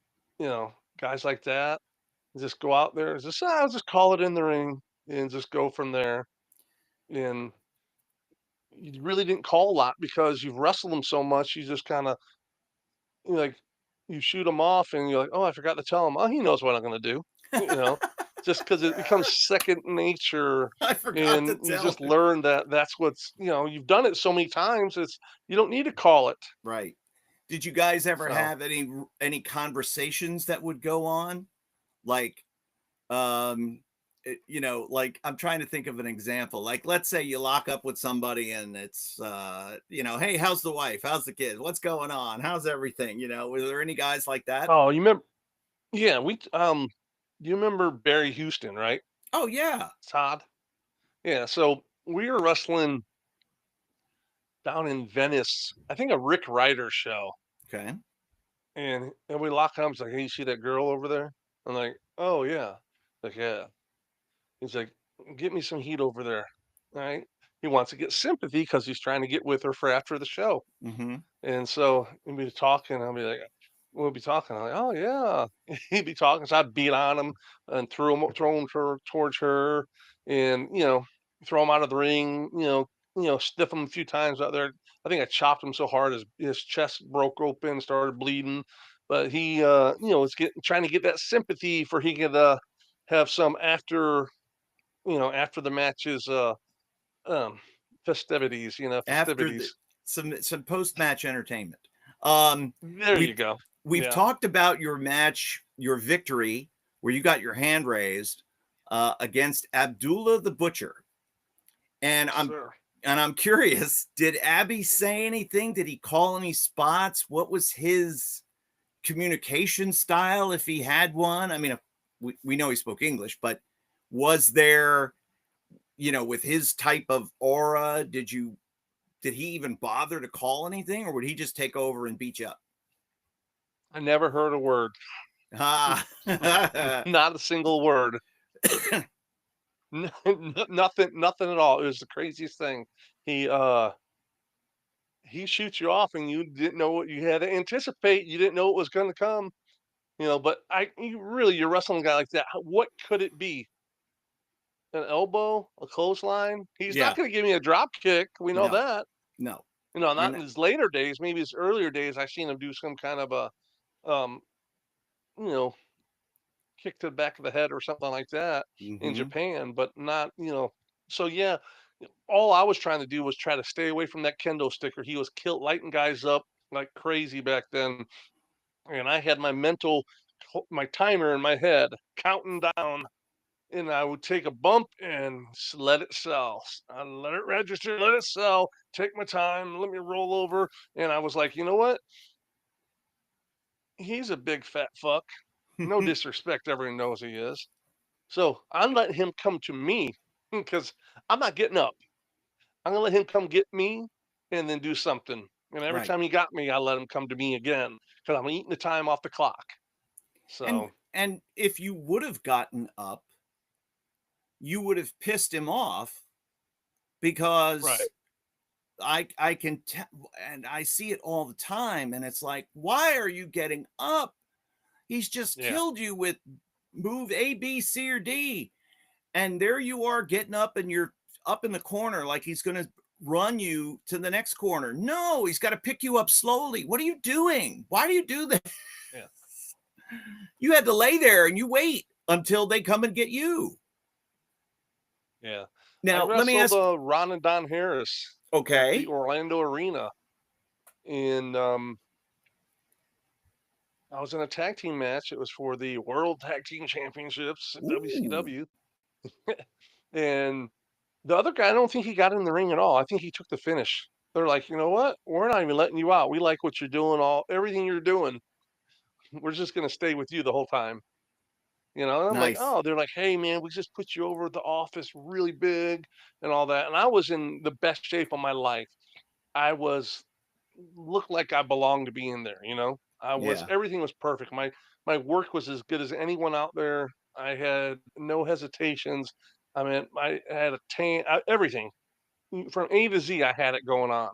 guys like that. Just go out there, I'll just call it in the ring and just go from there. And you really didn't call a lot because you've wrestled them so much. You just kind of like you shoot them off, and you're like, oh, I forgot to tell him. Oh, he knows what I'm going to do. You know, just because it becomes second nature, I forgot to and you tell just him. learn that that's you've done it so many times. You don't need to call it. Right. Did you guys ever So, have any conversations that would go on? Like, like I'm trying to think of an example. Like, let's say you lock up with somebody and it's, hey, how's the wife? How's the kids? What's going on? How's everything? Were there any guys like that? oh, you remember? Yeah, you remember Barry Houston, right? Oh, yeah. Todd. Yeah. So we were wrestling down in Venice. I think a Rick Ryder show, Okay. And we lock arms like, hey, you see that girl over there? I'm like, oh yeah. Like, yeah. He's like, get me some heat over there. All right. He wants to get sympathy because he's trying to get with her for after the show. Mm-hmm. And so we'll be talking. I'll be like, we'll be talking. I'm like, oh yeah. He'd be talking. So I'd beat on him and throw him towards her, and throw him out of the ring. Stiff him a few times out there. I think I chopped him so hard his chest broke open, started bleeding. But he, was trying to get that sympathy for he could have some after the matches, um, festivities. After the Festivities. some post-match entertainment. Um, There we've you go. we've Yeah. talked about your match, your victory, where you got your hand raised against Abdullah the Butcher. And Sure. I'm curious, did Abby say anything? Did he call any spots? What was his communication style, if he had one? I mean, we know he spoke English, but was there, with his type of aura, did he even bother to call anything, or would he just take over and beat you up? I never heard a word. Ah. Not a single word. Nothing at all. It was the craziest thing. He he shoots you off and you didn't know what you had to anticipate. You didn't know what was going to come. But you're wrestling a guy like that. What could it be? An elbow, a clothesline? He's not Yeah, going to give me a drop kick. We know no, that. no. You're Not in not. his later days. Maybe his earlier days. I seen him do some kind of um, you know, kick to the back of the head or something like that in Mm-hmm. Japan, but not. So yeah, all I was trying to do was try to stay away from that kendo sticker. He was lighting guys up like crazy back then, and I had my timer in my head counting down, and I would take a bump and let it sell. I let it register, let it sell. Take my time, let me roll over, and I was like, you know what? He's a big fat fuck. No disrespect, everyone knows he is. So I'm letting him come to me because I'm not getting up. I'm gonna let him come get me and then do something. And every Right. time he got me, I let him come to me again because I'm eating the time off the clock. And So and if you would have gotten up, you would have pissed him off, right, because I can tell, and I see it all the time, and it's like, why are you getting up? He's just yeah, killed you with move A, B, C, or D, and there you are getting up, and you're up in the corner like he's going to run you to the next corner. No, he's got to pick you up slowly. What are you doing? Why do you do that? yeah, You had to lay there and you wait until they come and get you. yeah. I Now, let me wrestled ask. Ron and Don Harris at the Okay. Orlando Arena, and I was in a tag team match. It was for the World Tag Team Championships at Ooh, WCW, and the other guy, I don't think he got in the ring at all. I think he took the finish. They're like, you know what? We're not even letting you out. We like what you're doing, everything you're doing. We're just gonna stay with you the whole time. And I'm like, nice. oh, they're like, hey man, we just put you over at the office really big and all that. And I was in the best shape of my life. I was looked like I belonged to be in there. Yeah. Everything was perfect. My work was as good as anyone out there. I had no hesitations. I mean, I had a tan, everything from A to Z. I had it going on,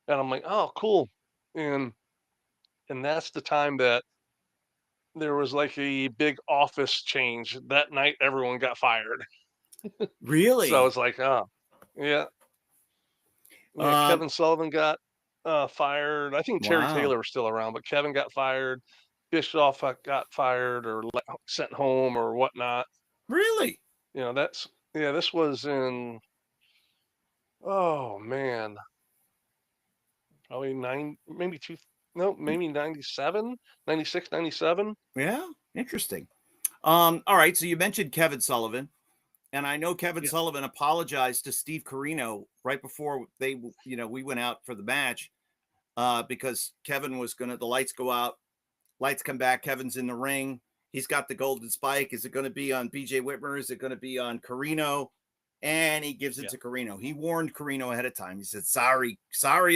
and I'm like, oh, cool. And and that's the time that there was like a big office change. That night, everyone got fired. So Really? it's like, oh, yeah, yeah. Um, Kevin Sullivan got fired. I think Terry wow. Taylor was still around, but Kevin got fired. Bischoff got fired or sent home or whatnot. Really? That's yeah. This was in, oh man, probably maybe two, no, maybe 97, 96, 97. Yeah. Interesting. All right. So you mentioned Kevin Sullivan, and I know Kevin Yeah, Sullivan apologized to Steve Carino right before we went out for the match, because Kevin was the lights go out, lights come back. Kevin's in the ring. He's got the golden spike. Is it going to be on BJ Whitmer? Is it going to be on Carino? And he gives it yeah, to Carino. He warned Carino ahead of time. He said, sorry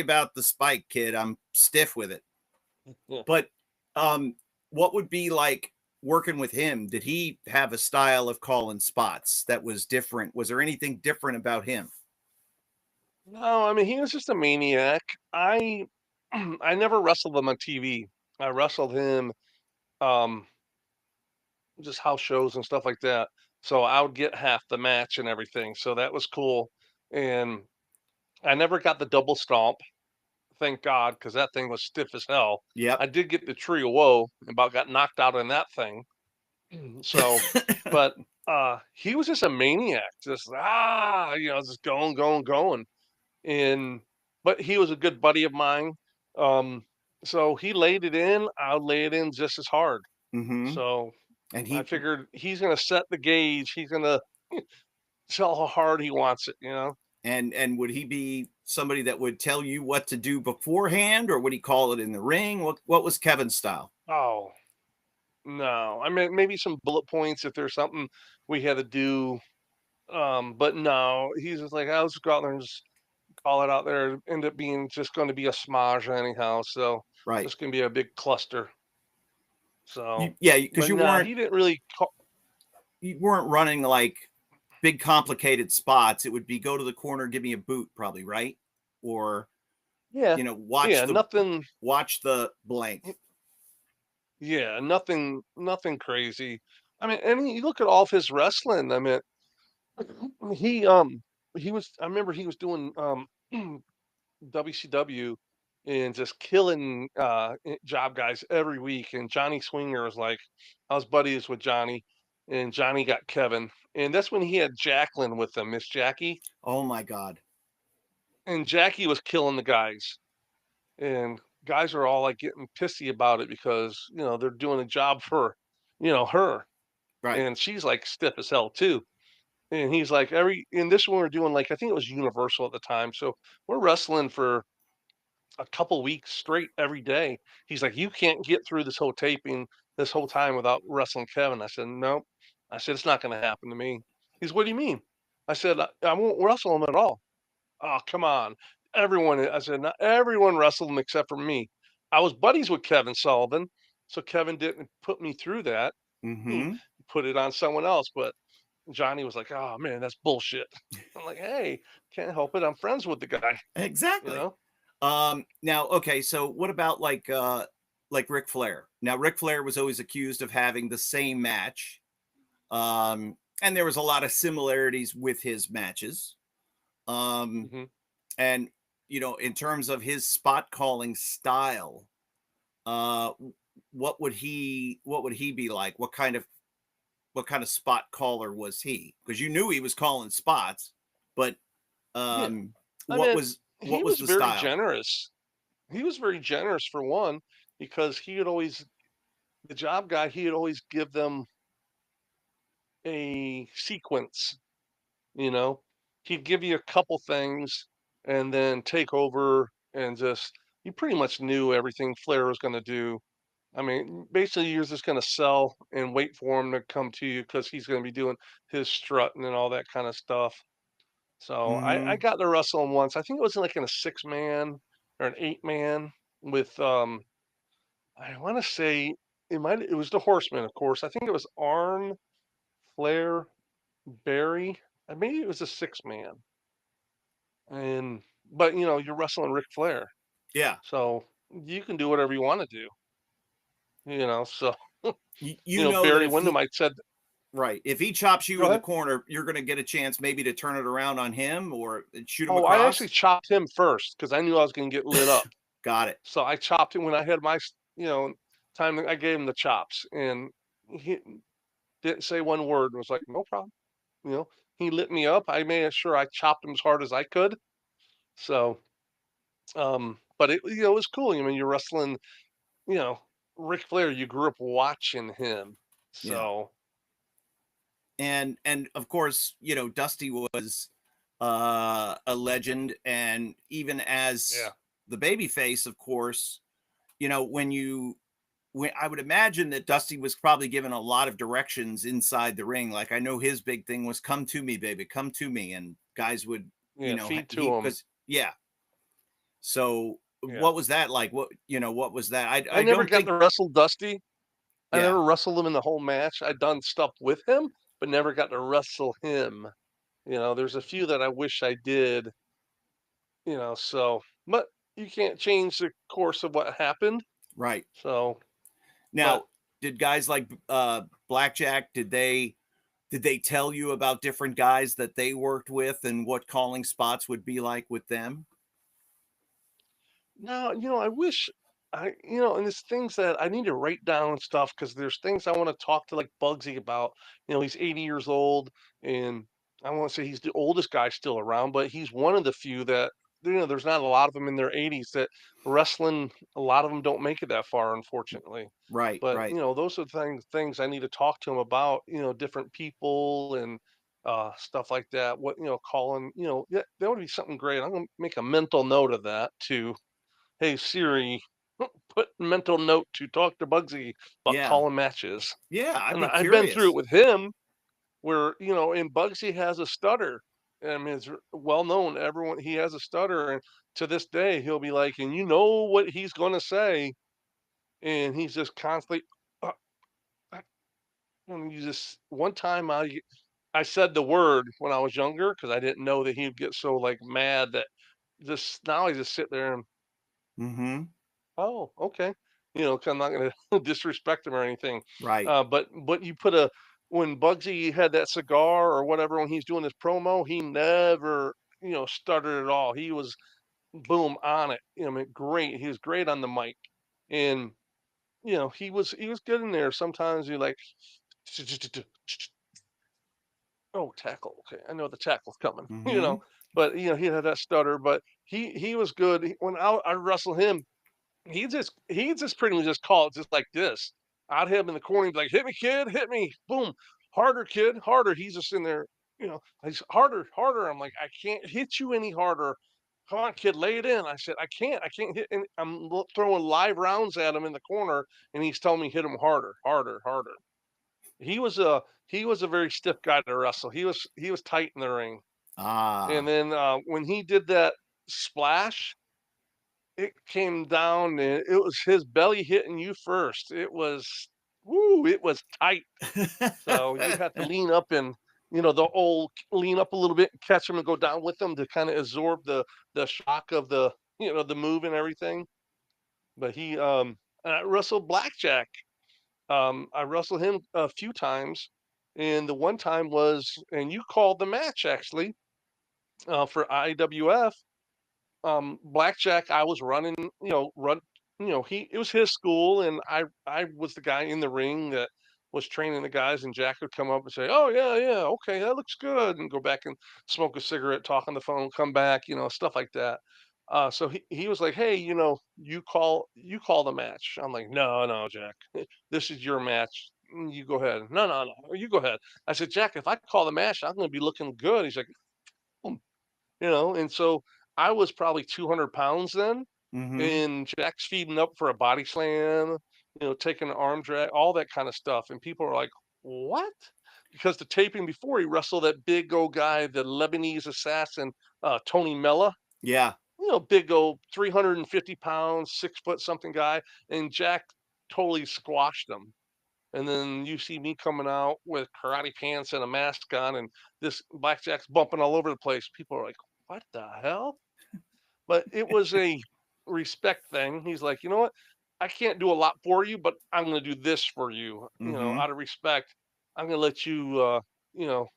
about the spike, kid. I'm stiff with it. yeah. But What would be like working with him? Did he have a style of calling spots that was different? Was there anything different about him? No, I mean, he was just a maniac. I I never wrestled him on TV. I wrestled him um just house shows and stuff like that. So I would get half the match and everything. So that was cool. And I never got the double stomp, thank God, because that thing was stiff as hell. Yep. I did get the tree of woe and about got knocked out in that thing. So, but he was just a maniac, just just going, going, going. And but he was a good buddy of mine. Um, so he laid it in, I'll lay it in just as hard. Mm-hmm. So And I he figured he's gonna set the gauge. He's gonna tell how hard he wants it, you know? and would he be somebody that would tell you what to do beforehand, or would he call it in the ring? What was Kevin's style? Oh, no. I mean, maybe some bullet points if there's something we had to do. But no, he's just like, I'll just go out there and just call it out there. End up being just going to be a smudge anyhow. So Right. just going to be a big cluster. So, Yeah, because but no, he didn't really call. you weren't running like big complicated spots. It would be go to the corner, give me a boot, probably, right? Or Yeah. watch Yeah. the Nothing. blank. Yeah. Nothing crazy. I mean, and you look at all of his wrestling. I mean, he, um, I remember he was doing, WCW and just killing job guys every week. And Johnny Swinger was like, I was buddies with Johnny, and Johnny got Kevin, and that's when he had Jacqueline with him, Miss Jackie, Oh my God. and Jackie was killing the guys, and guys are all like getting pissy about it because they're doing a job for her, Right. and she's like stiff as hell too. And he's like, in this one we're doing like I think it was Universal at the time, so we're wrestling for a couple weeks straight every day. He's like, "You can't get through this whole taping this whole time without wrestling Kevin." I said, "Nope." I said, "It's not going to happen to me." He's, "What do you mean?" I said, I won't wrestle him at all." "Oh, come on." I said, "Not everyone wrestled him except for me." I was buddies with Kevin Sullivan, so Kevin didn't put me through that. He Mm-hmm. put it on someone else, but Johnny was like, "Oh man, that's bullshit." I'm like, "Hey, can't help it. I'm friends with the guy, you Exactly. know?" Now, okay, so what about like Ric Flair? Now, Ric Flair was always accused of having the same match. And there was a lot of similarities with his matches. Um, hmm and in terms of his spot calling style, uh, what would he be like? What kind of spot caller was he? Because you knew he was calling spots, but Yeah. um, I what mean, was what he was was the very style? generous. He was very generous for one, because he would always the job guy, he'd always give them a sequence, you know. He'd give you a couple things and then take over and just you pretty much knew everything Flair was going to do. I mean, basically you're just going to sell and wait for him to come to you because he's going to be doing his strutting and all that kind of stuff. So I Hmm. got to wrestle him once. I think it was like in a 6 man or an 8 man with I want to say it was the Horseman, of course. I think it was Arn, Flair, Barry, and maybe it was a 6 man. And but you're wrestling Ric Flair, Yeah. so you can do whatever you want to do. So You know that Barry if Windham, he I said, right, if he chops you go in the ahead. corner, you're going to get a chance maybe to turn it around on him or shoot him Oh, I actually across. chopped him first because I knew I was going to get lit up. Got it. So I chopped him when I had my, time. I gave him the chops, and he didn't say one word. And was like, no problem. You know, he lit me up. I made sure I chopped him as hard as I could. So, but it was cool. I mean, you're wrestling, you know, Ric Flair. You grew up watching him, Yeah. so And of course, Dusty was a legend, and even as yeah, the baby face, of course, when I would imagine that Dusty was probably given a lot of directions inside the ring. Like I know his big thing was come to me, baby, come to me. And guys would, yeah. Feed to he him. because yeah. So what was that like? What was that? I I never don't got think. to wrestle Dusty. I Yeah, never wrestled him in the whole match. I done stuff with him, but never got to wrestle him. There's a few that I wish I did, so, but you can't change the course of what happened. right. So, but Now, did guys like Blackjack, did they tell you about different guys that they worked with and what calling spots would be like with them? no, I wish and there's things that I need to write down and stuff because there's things I want to talk to like Bugsy about. He's 80 years old, and I want to say he's the oldest guy still around, but he's one of the few that there's not a lot of them in their 80s that wrestling. A lot of them don't make it that far, unfortunately. Right, But right. those are things I need to talk to him about. Different people and stuff like that. What calling. Yeah, that would be something great. I'm gonna make a mental note of that too. Hey Siri, put mental note to talk to Bugsy about Yeah. calling matches. Yeah, I'd And be I've been through it curious. with him where, and Bugsy has a stutter. I mean, it's well known. Everyone, he has a stutter. And to this day, he'll be like, and you know what he's going to say. And he's just constantly, uh, uh," and you just, one time I said the word when I was younger because I didn't know that he'd get so like mad that just now I just sit there and, Mm-hmm. oh, okay. 'Cause I'm not gonna disrespect him or anything. Right. But you put when Bugsy had that cigar or whatever when he's doing his promo, he never, stuttered at all. He was boom on it. I mean, great. He was great on the mic, and he was good in there. Sometimes you like, oh, tackle. Okay, I know the tackle's coming. Mm-hmm. But he had that stutter, but he was good. When I wrestled him, he just pretty much just called just like this. I'd have him in the corner, he'd be like, "Hit me, kid, hit me, boom, harder, kid, harder." He's just in there, he's harder, harder. I'm like, I can't hit you any harder. Come on, kid, lay it in. I said, I can't hit. And I'm throwing live rounds at him in the corner, and he's telling me hit him harder, harder, harder. He was a very stiff guy to wrestle. He was tight in the ring. And Ah. then when he did that splash, it came down and it was his belly hitting you first. It was woo, it was tight. So you had to lean up and the old lean up a little bit, catch him and go down with them to kind of absorb the shock of the move and everything. But and I wrestled Blackjack. I wrestled him a few times, and the one time was, and you called the match actually for IWF. Blackjack, I was running, he it was his school, and I was the guy in the ring that was training the guys, and Jack would come up and say, "Oh yeah, yeah, okay, that looks good," and go back and smoke a cigarette, talk on the phone, come back, stuff like that. So he was like, "Hey, you call the match." I'm like, "No, no, Jack, this is your match. You go ahead." "No, no, no, you go ahead." I said, "Jack, if I call the match, I'm going to be looking good." He's like, and so I was probably 200 pounds then, Mm-hmm. and Jack's feeding up for a body slam, taking an arm drag, all that kind of stuff. And people are like, what? Because the taping before he wrestled that big old guy, the Lebanese assassin, Tony Mella, Yeah. big old 350 pounds, 6 foot something guy. And Jack totally squashed him. And then you see me coming out with karate pants and a mask on, and this blackjack's bumping all over the place. People are like, "What the hell?" But it was a respect thing. He's like, "You know what? I can't do a lot for you, but I'm going to do this for you. Mm-hmm. Out of respect, I'm going to let you, you know,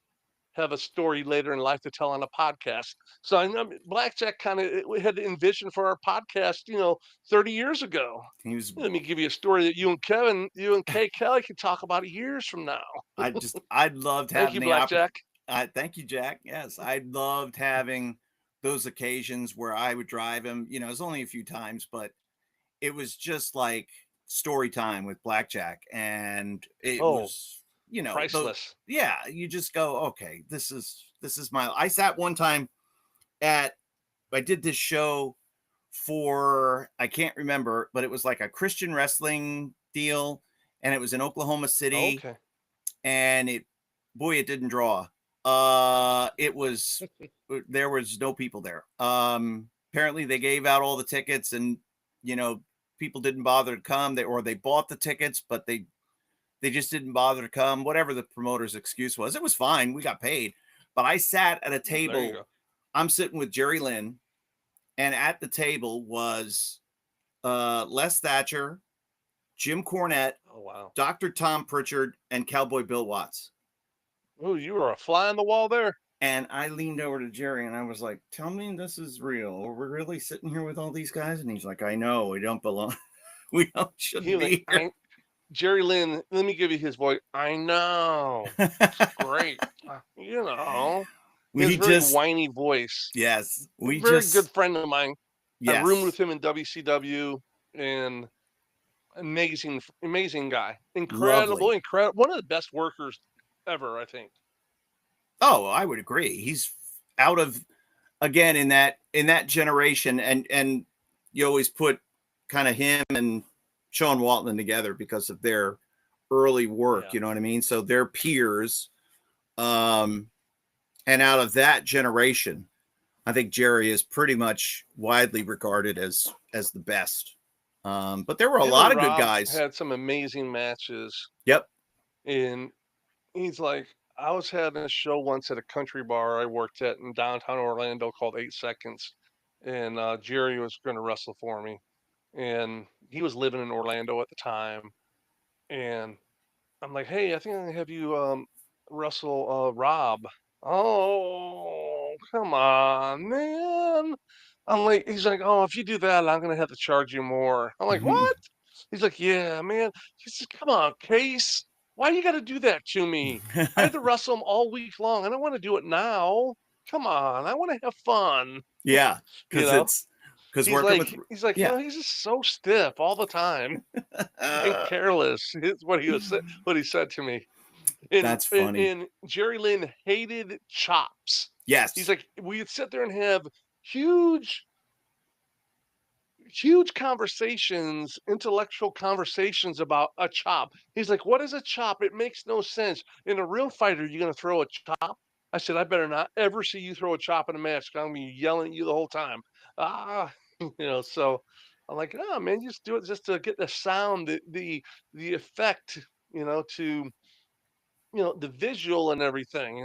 have a story later in life to tell on a podcast." So I know Blackjack kind of we had the envision for our podcast, 30 years ago. He was. Let me give you a story that you and Kay Kelly can talk about years from now. I loved Thank having you, the opportunity. Blackjack. Thank you, Jack. Yes, I loved having those occasions where I would drive him. It was only a few times, but it was just like story time with Blackjack, and it Oh, was, priceless. yeah, you just go, okay, this is my. I sat one time at. I did this show for, I can't remember, but it was like a Christian wrestling deal, and it was in Oklahoma City, Okay. and it didn't draw. It was, there was no people there. apparently they gave out all the tickets and, you know, people didn't bother to come. They bought the tickets, but they just didn't bother to come. Whatever the promoter's excuse was, it was fine. We got paid. But I sat at a There you table. go. I'm sitting with Jerry Lynn, and at the table was Les Thatcher, Jim Cornette, Oh, wow. Dr. Tom Pritchard, and Cowboy Bill Watts. Oh, you were a fly on the wall there. And I leaned over to Jerry and I was like, tell me this is real. Are we really sitting here with all these guys? And he's like, I know, we don't belong. We shouldn't be here. Jerry Lynn, let me give you his voice. I know. Great. You know. His very whiny voice. Yes. Very good friend of mine. Yes. I roomed with him in WCW, and amazing guy. Incredible. One of the best workers ever, I think. Oh, I would agree. He's out of, again, in that generation, and you always put kind of him and Sean Waltman together because of their early work, you know what I mean? So they're peers. And out of that generation, I think Jerry is pretty much widely regarded as the best. But there were a lot of good guys. Had some amazing matches. Yep. And he's like, I was having a show once at a country bar I worked at in downtown Orlando called 8 Seconds. And Jerry was going to wrestle for me. And he was living in Orlando at the time. And I'm like, hey, I think I'm going to have you wrestle Rob. Oh, come on, man. I'm like, he's like, oh, if you do that, I'm going to have to charge you more. I'm like, what? He's like, yeah, man. He says, come on, Case. Why you got to do that to me? I had to wrestle him all week long. I don't want to do it now. Come on. I want to have fun. Yeah. Because he's like, you know, he's just so stiff all the time and careless. Is what he said to me. That's funny. And Jerry Lynn hated chops. Yes. He's like, we'd sit there and have huge conversations, intellectual conversations about a chop. He's like, what is a chop? It makes no sense. In a real fight, are you going to throw a chop? I said, I better not ever see you throw a chop in a match. I'm going to be yelling at you the whole time. So I'm like, no, man, you just do it just to get the sound, the effect, to, the visual and everything.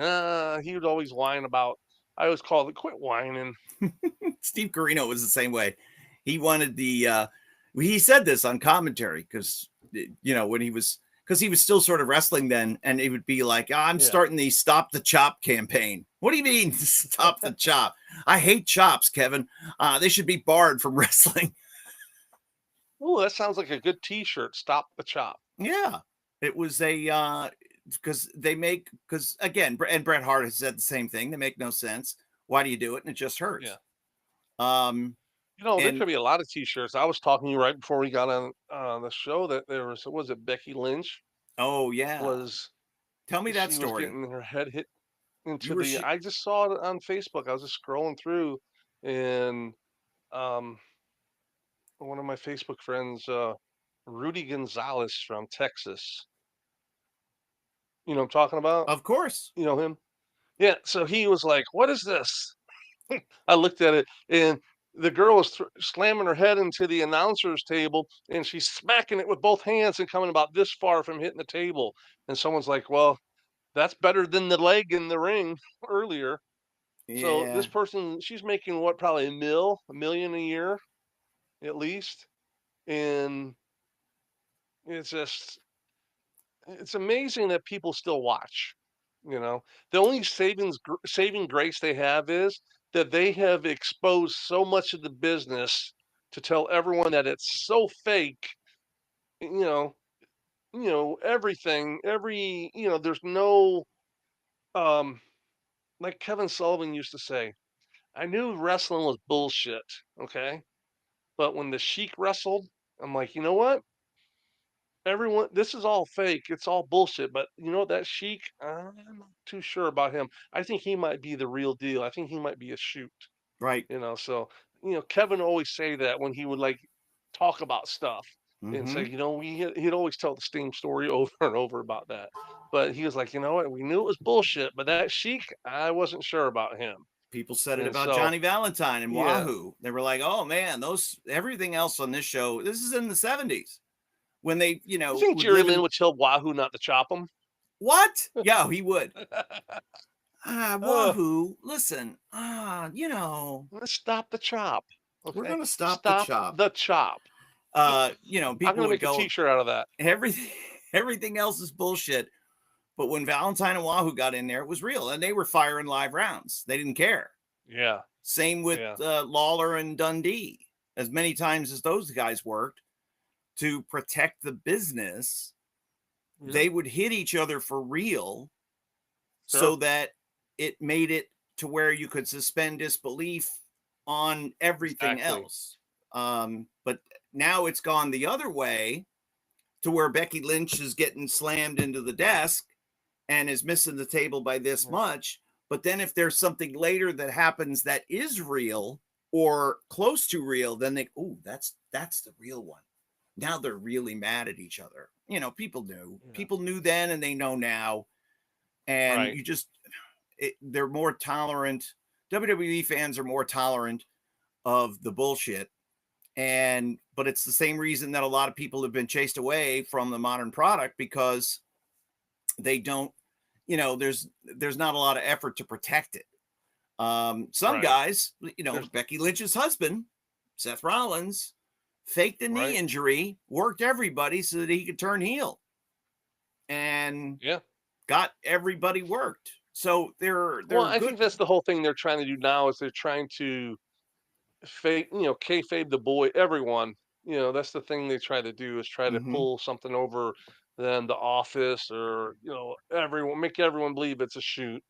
He would always whine about, I always call it, quit whining. Steve Corino was the same way. He wanted he said this on commentary because, when he was still sort of wrestling then, and he would be like, I'm starting the Stop the Chop campaign. What do you mean stop the chop? I hate chops, Kevin. They should be barred from wrestling. Oh, that sounds like a good t-shirt. Stop the chop. Yeah. It was because again, and Bret Hart has said the same thing. They make no sense. Why do you do it? And it just hurts. Yeah. There could be a lot of t-shirts. I was talking to you right before we got on the show that there was it Becky Lynch? Oh yeah. Tell me that story. Was getting her head hit into I just saw it on Facebook. I was just scrolling through, and one of my Facebook friends, Rudy Gonzalez from Texas. You know what I'm talking about? Of course. You know him? Yeah. So he was like, "What is this?" I looked at it, and the girl was slamming her head into the announcer's table, and she's smacking it with both hands and coming about this far from hitting the table. And someone's like, well, that's better than the leg in the ring earlier. Yeah. So this person, she's making what, probably $1 million a year at least. And it's amazing that people still watch. The only saving grace they have is that they have exposed so much of the business to tell everyone that it's so fake. Everything, there's no, like Kevin Sullivan used to say, I knew wrestling was bullshit. Okay. But when the Sheik wrestled, I'm like, you know what? Everyone, this is all fake. It's all bullshit. But that Sheik, I'm not too sure about him. I think he might be the real deal. I think he might be a shoot. Right. So Kevin always say that when he would talk about stuff and say, he'd always tell the same story over and over about that. But he was like, you know what? We knew it was bullshit, but that Sheik, I wasn't sure about him. People said it And about so, Johnny Valentine and yeah. Wahoo. They were like, "Oh man, everything else on this show. This is in the '70s when they, You think would Jerry live Lynn in would tell Wahoo not to chop him? what? Yeah, he would. Oh, Wahoo, listen, let's stop the chop. we're Okay, gonna stop the stop chop. the chop. I'm People gonna would make a go, T-shirt out of that. everything, everything else is bullshit. But when Valentine and Wahoo got in there, it was real, and they were firing live rounds. They didn't care. Yeah, Same with yeah, Lawler and Dundee. As many times as those guys worked to protect the business, yeah. they would hit each other for real, so Sure. that it made it to where you could suspend disbelief on everything Exactly. else. But now it's gone the other way to where Becky Lynch is getting slammed into the desk and is missing the table by this Yeah. much. But then if there's something later that happens that is real or close to real, then that's the real one. Now they're really mad at each other. People knew. Yeah. People knew then and they know now. And Right. they're more tolerant. WWE fans are more tolerant of the bullshit. But it's the same reason that a lot of people have been chased away from the modern product, because they don't, there's not a lot of effort to protect it. Some Right. guys, There's Becky Lynch's husband, Seth Rollins, faked a knee right. injury, worked everybody so that he could turn heel, and Yeah. got everybody worked. So they're Well, I good. think that's the whole thing they're trying to do now is they're trying to fake, kayfabe the boy, everyone. That's the thing they try to do is try to Mhm. pull something over than The Office or, everyone make everyone believe it's a shoot.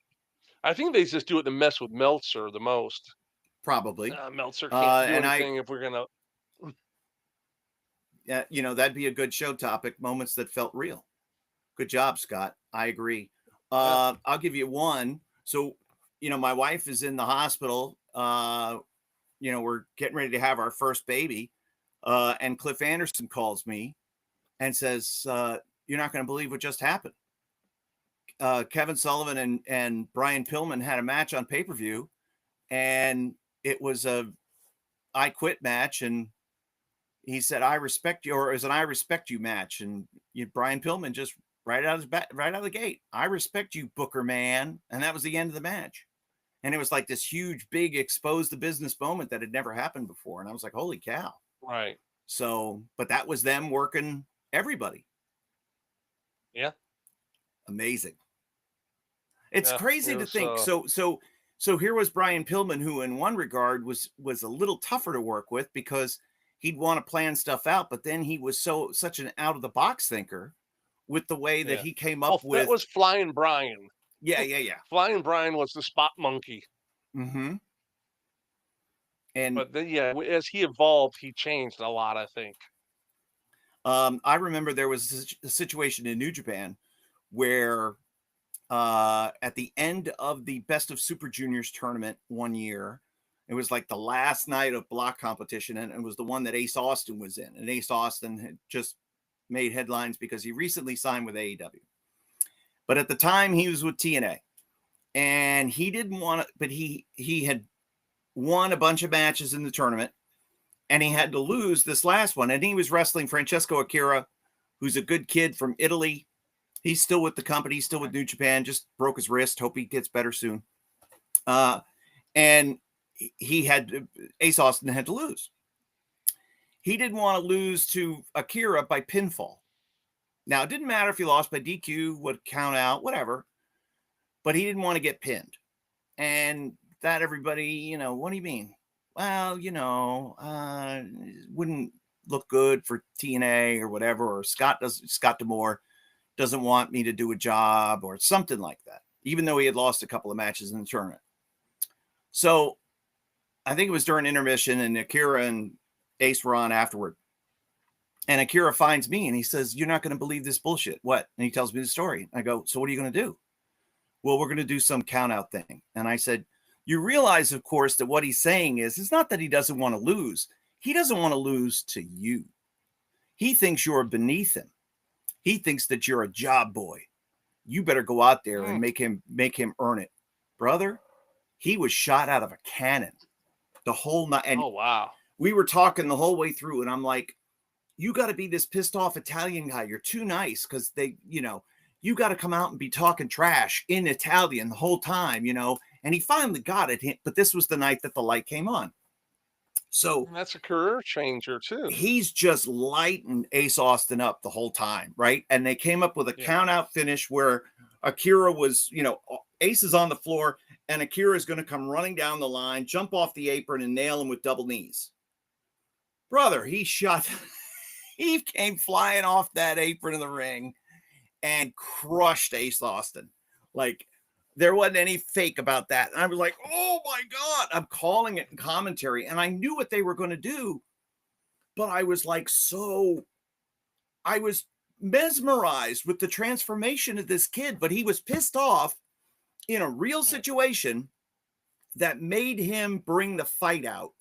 I think they just do it to mess with Meltzer the most. Probably. Meltzer can't do And anything if we're gonna. that'd be a good show topic, moments that felt real. Good job, Scott. I agree. Yeah. I'll give you one. So, my wife is in the hospital. We're getting ready to have our first baby. And Cliff Anderson calls me and says, "You're not going to believe what just happened. Kevin Sullivan and Brian Pillman had a match on pay-per-view, and it was a I quit match. And he said, I respect you, or it was an I respect you match. And Brian Pillman just right out of the gate, I respect you, Booker man. And that was the end of the match. And it was like this huge, big expose the business moment that had never happened before. And I was like, holy cow. Right. So, but that was them working everybody. Yeah. Amazing. It's Yeah. crazy It to was. think. So here was Brian Pillman, who in one regard was a little tougher to work with, because he'd want to plan stuff out, but then he was such an out of the box thinker with the way that Yeah. he came Well, up that with. was Flying Brian. Yeah. Flying Brian was the spot monkey. Mm-hmm. And But then, yeah, as he evolved, he changed a lot, I think. I remember there was a situation in New Japan where at the end of the Best of Super Juniors tournament one year, it was like the last night of block competition, and it was the one that Ace Austin was in. And Ace Austin had just made headlines because he recently signed with AEW. But at the time, he was with TNA, and he didn't want to, but he had won a bunch of matches in the tournament, and he had to lose this last one. And he was wrestling Francesco Akira, who's a good kid from Italy. He's still with the company. He's still with New Japan. Just broke his wrist. Hope he gets better soon. And Ace Austin had to lose. He didn't want to lose to Akira by pinfall. Now, it didn't matter if he lost by DQ, would count out, whatever. But he didn't want to get pinned. And that everybody, what do you mean? Well, wouldn't look good for TNA or whatever. Or Scott D'Amore doesn't want me to do a job or something like that, even though he had lost a couple of matches in the tournament. So I think it was during intermission, and Akira and Ace were on afterward. And Akira finds me and he says, you're not going to believe this bullshit. What? And he tells me the story. I go, so what are you going to do? Well, we're going to do some count out thing. And I said, you realize, of course, that what he's saying is, it's not that he doesn't want to lose. He doesn't want to lose to you. He thinks you're beneath him. He thinks that you're a job boy. You better go out there and make him earn it. Brother, he was shot out of a cannon the whole night. And oh wow. we were talking the whole way through, and I'm like, you got to be this pissed off Italian guy. You're too nice because they, you got to come out and be talking trash in Italian the whole time, And he finally got it, but this was the night that the light came on. So and that's a career changer too. He's just lighting Ace Austin up the whole time, right? And they came up with a count out finish where Akira was, Ace is on the floor and Akira is going to come running down the line, jump off the apron and nail him with double knees. Brother, he came flying off that apron in the ring and crushed Ace Austin. Like, there wasn't any fake about that. And I was like, oh my God, I'm calling it in commentary. And I knew what they were going to do. But I was like, I was mesmerized with the transformation of this kid. But he was pissed off in a real situation that made him bring the fight out.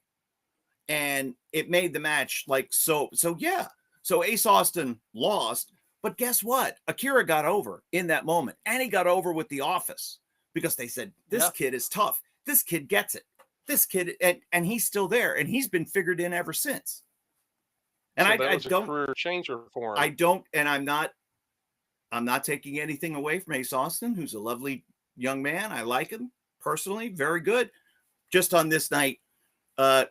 And it made the match like so. So Ace Austin lost. But guess what? Akira got over in that moment. And he got over with the Office because they said, this kid is tough. This kid gets it. This kid, and he's still there. And he's been figured in ever since. And so that was a career changer for him. I don't, and I'm not taking anything away from Ace Austin, who's a lovely young man. I like him personally. Very good. Just on this night, not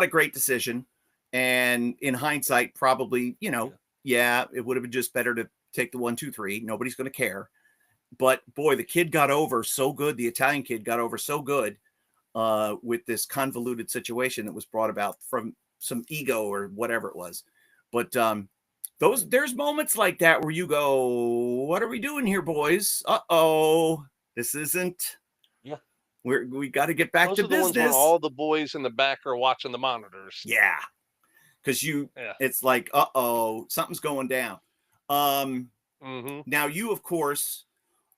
a great decision. And in hindsight, probably, it would have been just better to take the 1, 2, 3. Nobody's going to care. But boy, the kid got over so good. The Italian kid got over so good with this convoluted situation that was brought about from some ego or whatever it was. But there's moments like that where you go, what are we doing here, boys? Uh-oh, this isn't. Yeah. We got to get back Those to are the business. Ones where all the boys in the back are watching the monitors. Yeah. Because it's like, uh-oh, something's going down. Now you, of course,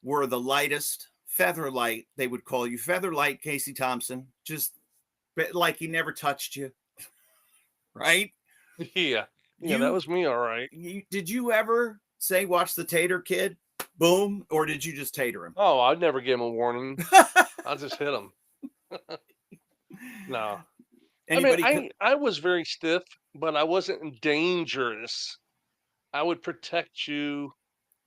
were the lightest, feather light. They would call you feather light, Casey Thompson, just like he never touched you. Right? Yeah. That was me. All right. Did you ever say, watch the tater kid? Boom. Or did you just tater him? Oh, I'd never give him a warning. I'll just hit him. No. I was very stiff, but I wasn't dangerous. I would protect you.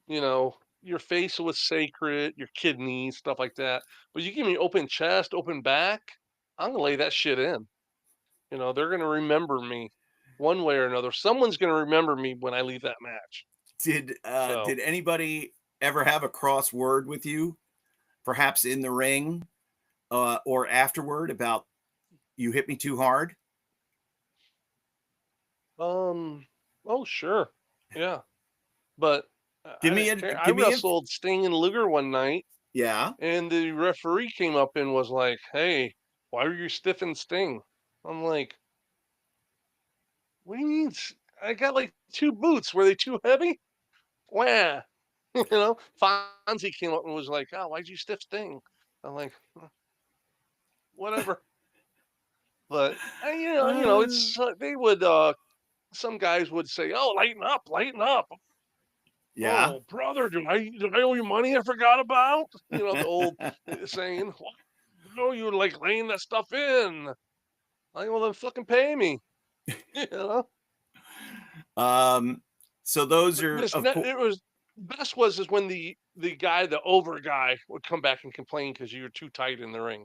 Your face was sacred, your kidneys, stuff like that. But you give me open chest, open back, I'm going to lay that shit in. They're going to remember me one way or another. Someone's going to remember me when I leave that match. Did anybody ever have a cross word with you, perhaps in the ring or afterward, about you hit me too hard? Oh, sure. Yeah. But I wrestled Sting and Luger one night. Yeah. And the referee came up and was like, hey, why are you stiffing Sting? I'm like, what do you mean? I got like 2 boots. Were they too heavy? Wah. Fonzie came up and was like, oh, why'd you stiff Sting? I'm like, whatever. But, it's, they would, some guys would say, oh, lighten up. Yeah. Oh, brother, do I owe you money I forgot about? The old saying, no, you were like laying that stuff in. Like, well, then fucking pay me. So those are. It was best was when the guy, the over guy, would come back and complain because you were too tight in the ring.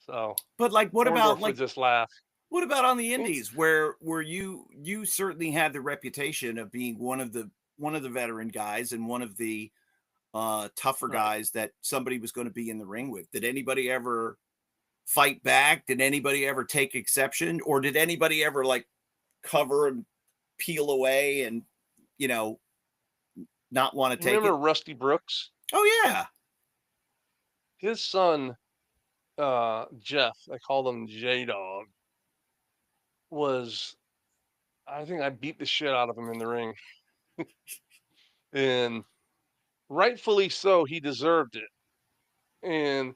So. But like, what about like? Just laugh. What about on the indies, where you certainly had the reputation of being one of the veteran guys and one of the tougher guys that somebody was going to be in the ring with? Did anybody ever fight back? Did anybody ever take exception, or did anybody ever like cover and peel away and not want to take Remember it? Rusty Brooks? Oh yeah, his son Jeff, I called him J-Dog. I think I beat the shit out of him in the ring. And rightfully so, he deserved it. And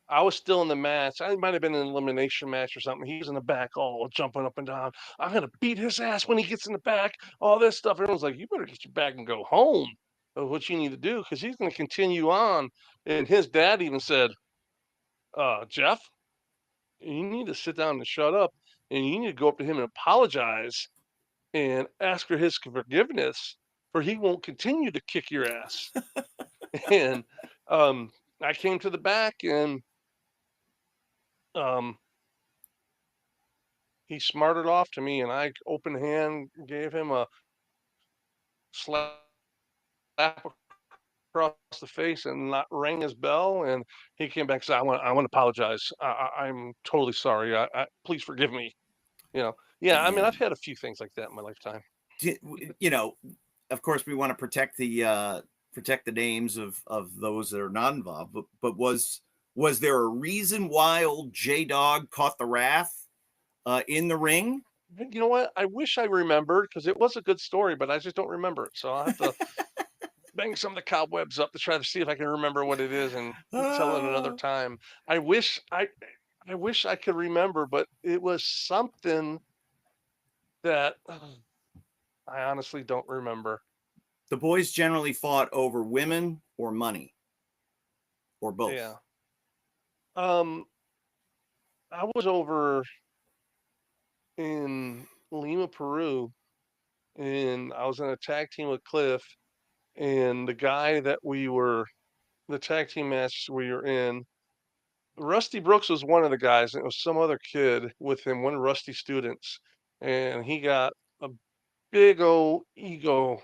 I was still in the match. I might have been in an elimination match or something. He was in the back, all jumping up and down. I'm going to beat his ass when he gets in the back, all this stuff. Everyone's like, you better get your back and go home. That's what you need to do, because he's going to continue on. And his dad even said, Jeff, you need to sit down and shut up, and you need to go up to him and apologize and ask for his forgiveness, for he won't continue to kick your ass. And I came to the back, and um, he smarted off to me, and I open hand gave him a slap across the face and not rang his bell. And he came back and said, I want to apologize. I'm totally sorry. Please forgive me. Yeah. I mean, I've Damn. had a few things like that in my lifetime. You know, of course, we want to protect the names of those that are not involved. But was there a reason why old J Dog caught the wrath in the ring? You know what? I wish I remembered, because it was a good story, but I just don't remember it. So I'll have to bang some of the cobwebs up to try to see if I can remember what it is and tell it another time. I wish I could remember, but it was something that I honestly don't remember. The boys generally fought over women or money or both. Yeah. I was over in Lima, Peru, and I was in a tag team with Cliff, and the tag team match we were in, Rusty Brooks was one of the guys, and it was some other kid with him, one of Rusty's students, and he got a big old ego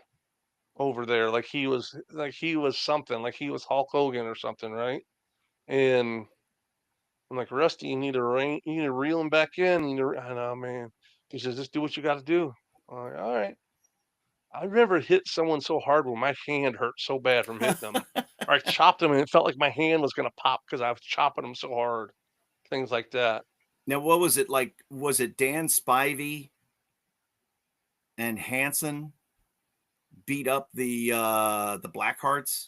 over there, like he was something, like he was Hulk Hogan or something, right? And I'm like, Rusty, you need to reel him back in. I know, man. He says, just do what you got to do. I'm like, all right. I never hit someone so hard where my hand hurt so bad from hitting them. Or I chopped them and it felt like my hand was going to pop because I was chopping them so hard. Things like that. Now, what was it like? Was it Dan Spivey and Hanson beat up the Blackhearts?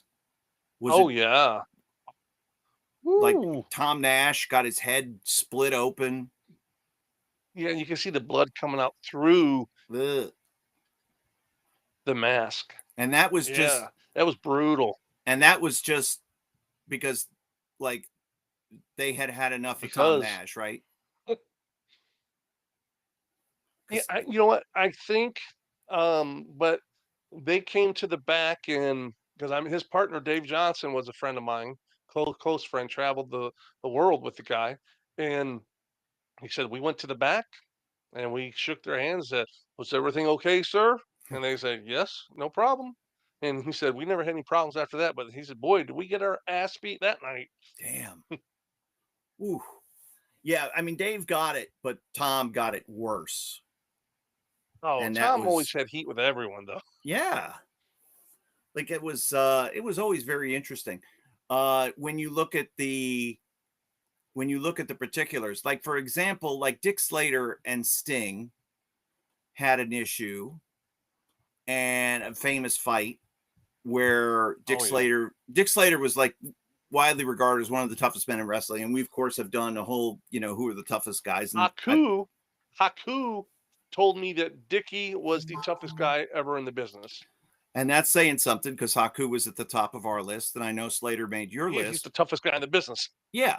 Was it Yeah. like Woo. Tom Nash got his head split open? Yeah, you can see the blood coming out through Ugh. the mask. And that was just, Yeah, that was brutal. and that was just because, like, they had enough of Tom Because Nash, right? yeah, you know what? I think, but they came to the back, and because his partner Dave Johnson was a friend of mine, close friend, traveled the world with the guy, and he said we went to the back and we shook their hands. Said, "Was everything okay, sir?" And they said, "Yes, no problem." And he said, "We never had any problems after that." But he said, "Boy, did we get our ass beat that night." Damn. Ooh. Yeah, I mean, Dave got it, but Tom got it worse. Oh, And that Tom always was, had heat with everyone, though. yeah. Like it was always very interesting. When you look at the particulars, like for example, like Dick Slater and Sting had an issue and a famous fight where Dick Slater was like widely regarded as one of the toughest men in wrestling, and we of course have done a whole, who are the toughest guys. And Haku told me that Dickie was the toughest guy ever in the business. And that's saying something, because Haku was at the top of our list, and I know Slater made your list. He's the toughest guy in the business. Yeah.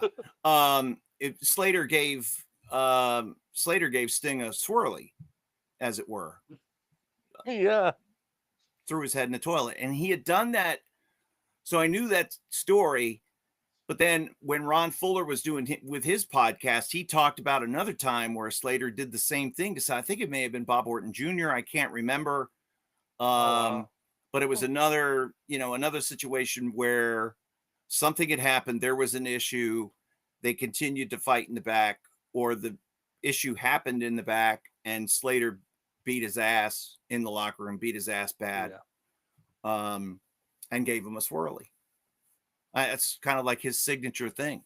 Slater gave Sting a swirly, as it were. Yeah. Threw his head in the toilet, and he had done that. So I knew that story. But then when Ron Fuller was doing with his podcast, he talked about another time where Slater did the same thing. Because I think it may have been Bob Orton Jr. I can't remember. But it was another situation where something had happened. There was an issue. They continued to fight in the back, or the issue happened in the back, and Slater beat his ass in the locker room, beat his ass bad, and gave him a swirly. That's kind of like his signature thing.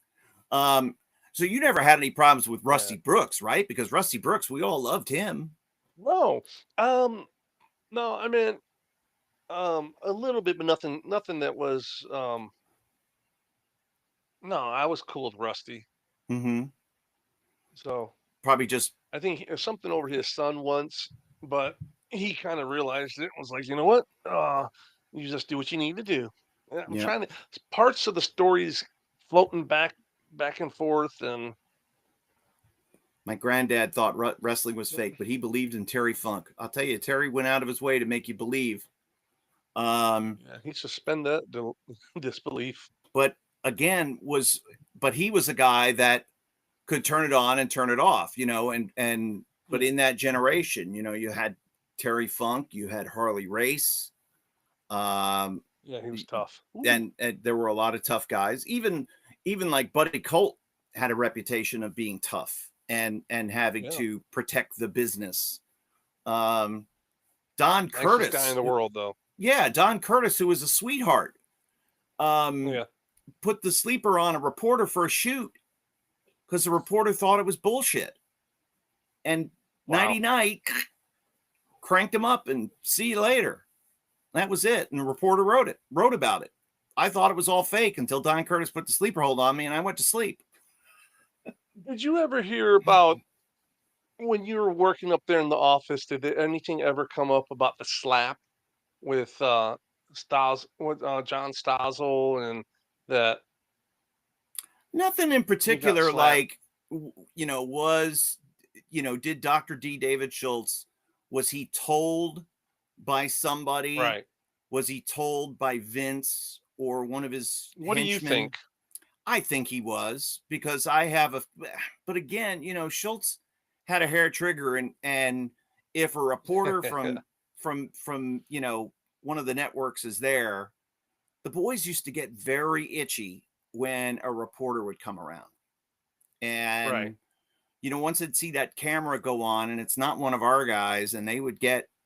So you never had any problems with Rusty Brooks, right? Because Rusty Brooks, we all loved him. No. No, I mean, a little bit, but nothing that was, no, I was cool with Rusty. Mm-hmm. So probably just, I think something over his son once, but he kind of realized it, was like, you know what? You just do what you need to do. I'm trying to, parts of the stories floating back back and forth, and my granddad thought wrestling was fake, but he believed in Terry Funk. I'll tell you, Terry went out of his way to make you believe. He suspended disbelief. But again, but he was a guy that could turn it on and turn it off, but in that generation, you had Terry Funk, you had Harley Race. He was tough. And there were a lot of tough guys. Even like Buddy Colt had a reputation of being tough and having to protect the business. Don Curtis, guy in the world, though. Yeah, Don Curtis, who was a sweetheart, put the sleeper on a reporter for a shoot because the reporter thought it was bullshit. And Nighty Night cranked him up and see you later. That was it. And the reporter wrote about it. I thought it was all fake until Don Curtis put the sleeper hold on me and I went to sleep. Did you ever hear about when you were working up there in the office? Did anything ever come up about the slap with John Stossel and that? Nothing in particular, like, did Dr. D. David Schultz, was he told by somebody? Right. Was he told by Vince or one of his What henchmen? do you think? I think he was, because but again, Schultz had a hair trigger, and if a reporter from one of the networks is there, the boys used to get very itchy when a reporter would come around. And once they'd see that camera go on and it's not one of our guys, and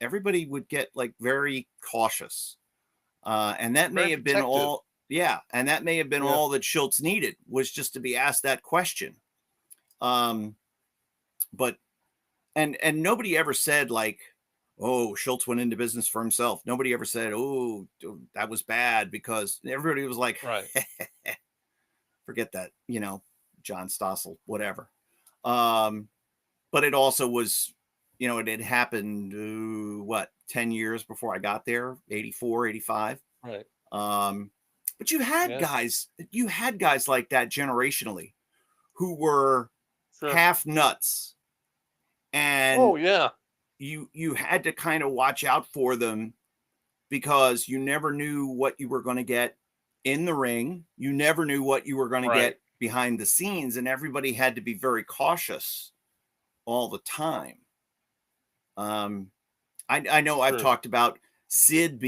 everybody would get like very cautious. And that may have been all. Yeah. And that may have been all that Schultz needed, was just to be asked that question. But nobody ever said like, oh, Schultz went into business for himself. Nobody ever said, oh, that was bad, because everybody was like, forget that, John Stossel, whatever. But it also was, it had happened, 10 years before I got there, 84, 85. Right. But you had guys like that generationally who were half nuts. And you had to kind of watch out for them, because you never knew what you were going to get in the ring. You never knew what you were going to get behind the scenes, and everybody had to be very cautious all the time. I know I've talked about Sid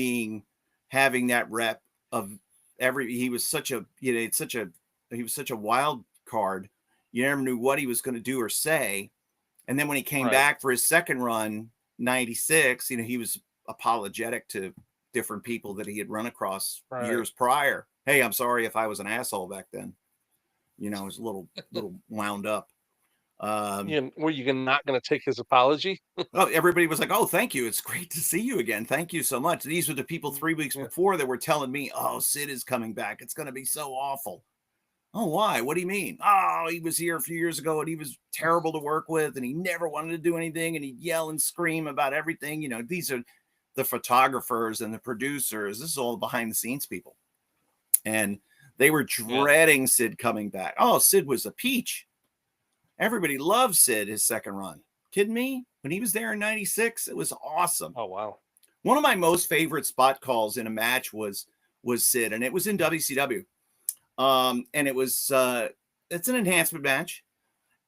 having that rep of he was such a wild card. You never knew what he was going to do or say. And then when he came back for his second run, 96, he was apologetic to different people that he had run across years prior. Hey, I'm sorry if I was an asshole back then. I was a little wound up. Were you not going to take his apology? Oh, everybody was like, oh, thank you. It's great to see you again. Thank you so much. These were the people 3 weeks before that were telling me, oh, Sid is coming back. It's going to be so awful. Oh, why? What do you mean? Oh, he was here a few years ago and he was terrible to work with and he never wanted to do anything and he'd yell and scream about everything. These are the photographers and the producers. This is all behind the scenes people. And they were dreading Sid coming back. Oh, Sid was a peach. Everybody loved Sid his second run. Kidding me? When he was there in 96, it was awesome. Oh, wow. One of my most favorite spot calls in a match was Sid, and it was in WCW. And it was it's an enhancement match,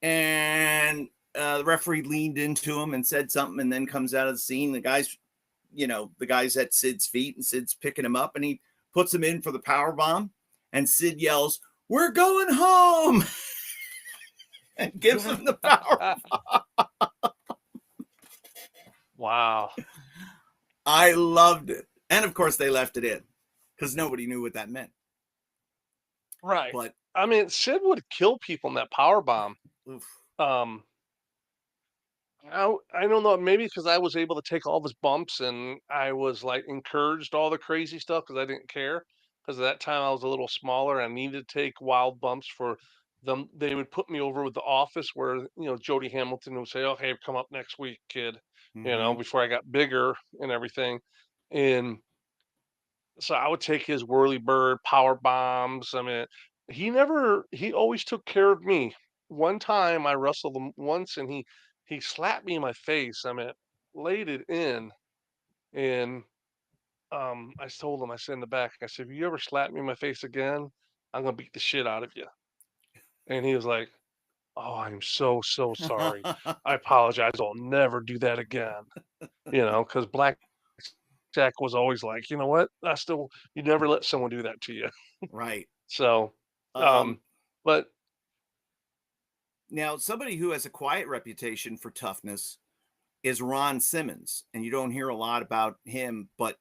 and the referee leaned into him and said something, and then comes out of the scene. The guy's at Sid's feet, and Sid's picking him up, and he puts him in for the power bomb, and Sid yells, "We're going home!" and gives him the power bomb. Wow. I loved it. And of course they left it in because nobody knew what that meant. Right. But I mean, Sid would kill people in that power bomb. Oof. I don't know, maybe because I was able to take all of his bumps and I was like encouraged all the crazy stuff because I didn't care. Because at that time I was a little smaller. I needed to take wild bumps for them. They would put me over with the office where, Jody Hamilton would say, "Okay, come up next week, kid," before I got bigger and everything. And so I would take his whirly bird power bombs. I mean, he always took care of me. One time I wrestled him once and he slapped me in my face. I mean, laid it in. And I told him, I said in the back, I said, if you ever slap me in my face again, I'm gonna beat the shit out of you. And he was like, oh, I'm so, so sorry. I apologize. I'll never do that again. Because Black Jack was always like, you know what? You never let someone do that to you. Right. So, Um, but Now, somebody who has a quiet reputation for toughness is Ron Simmons, and you don't hear a lot about him, but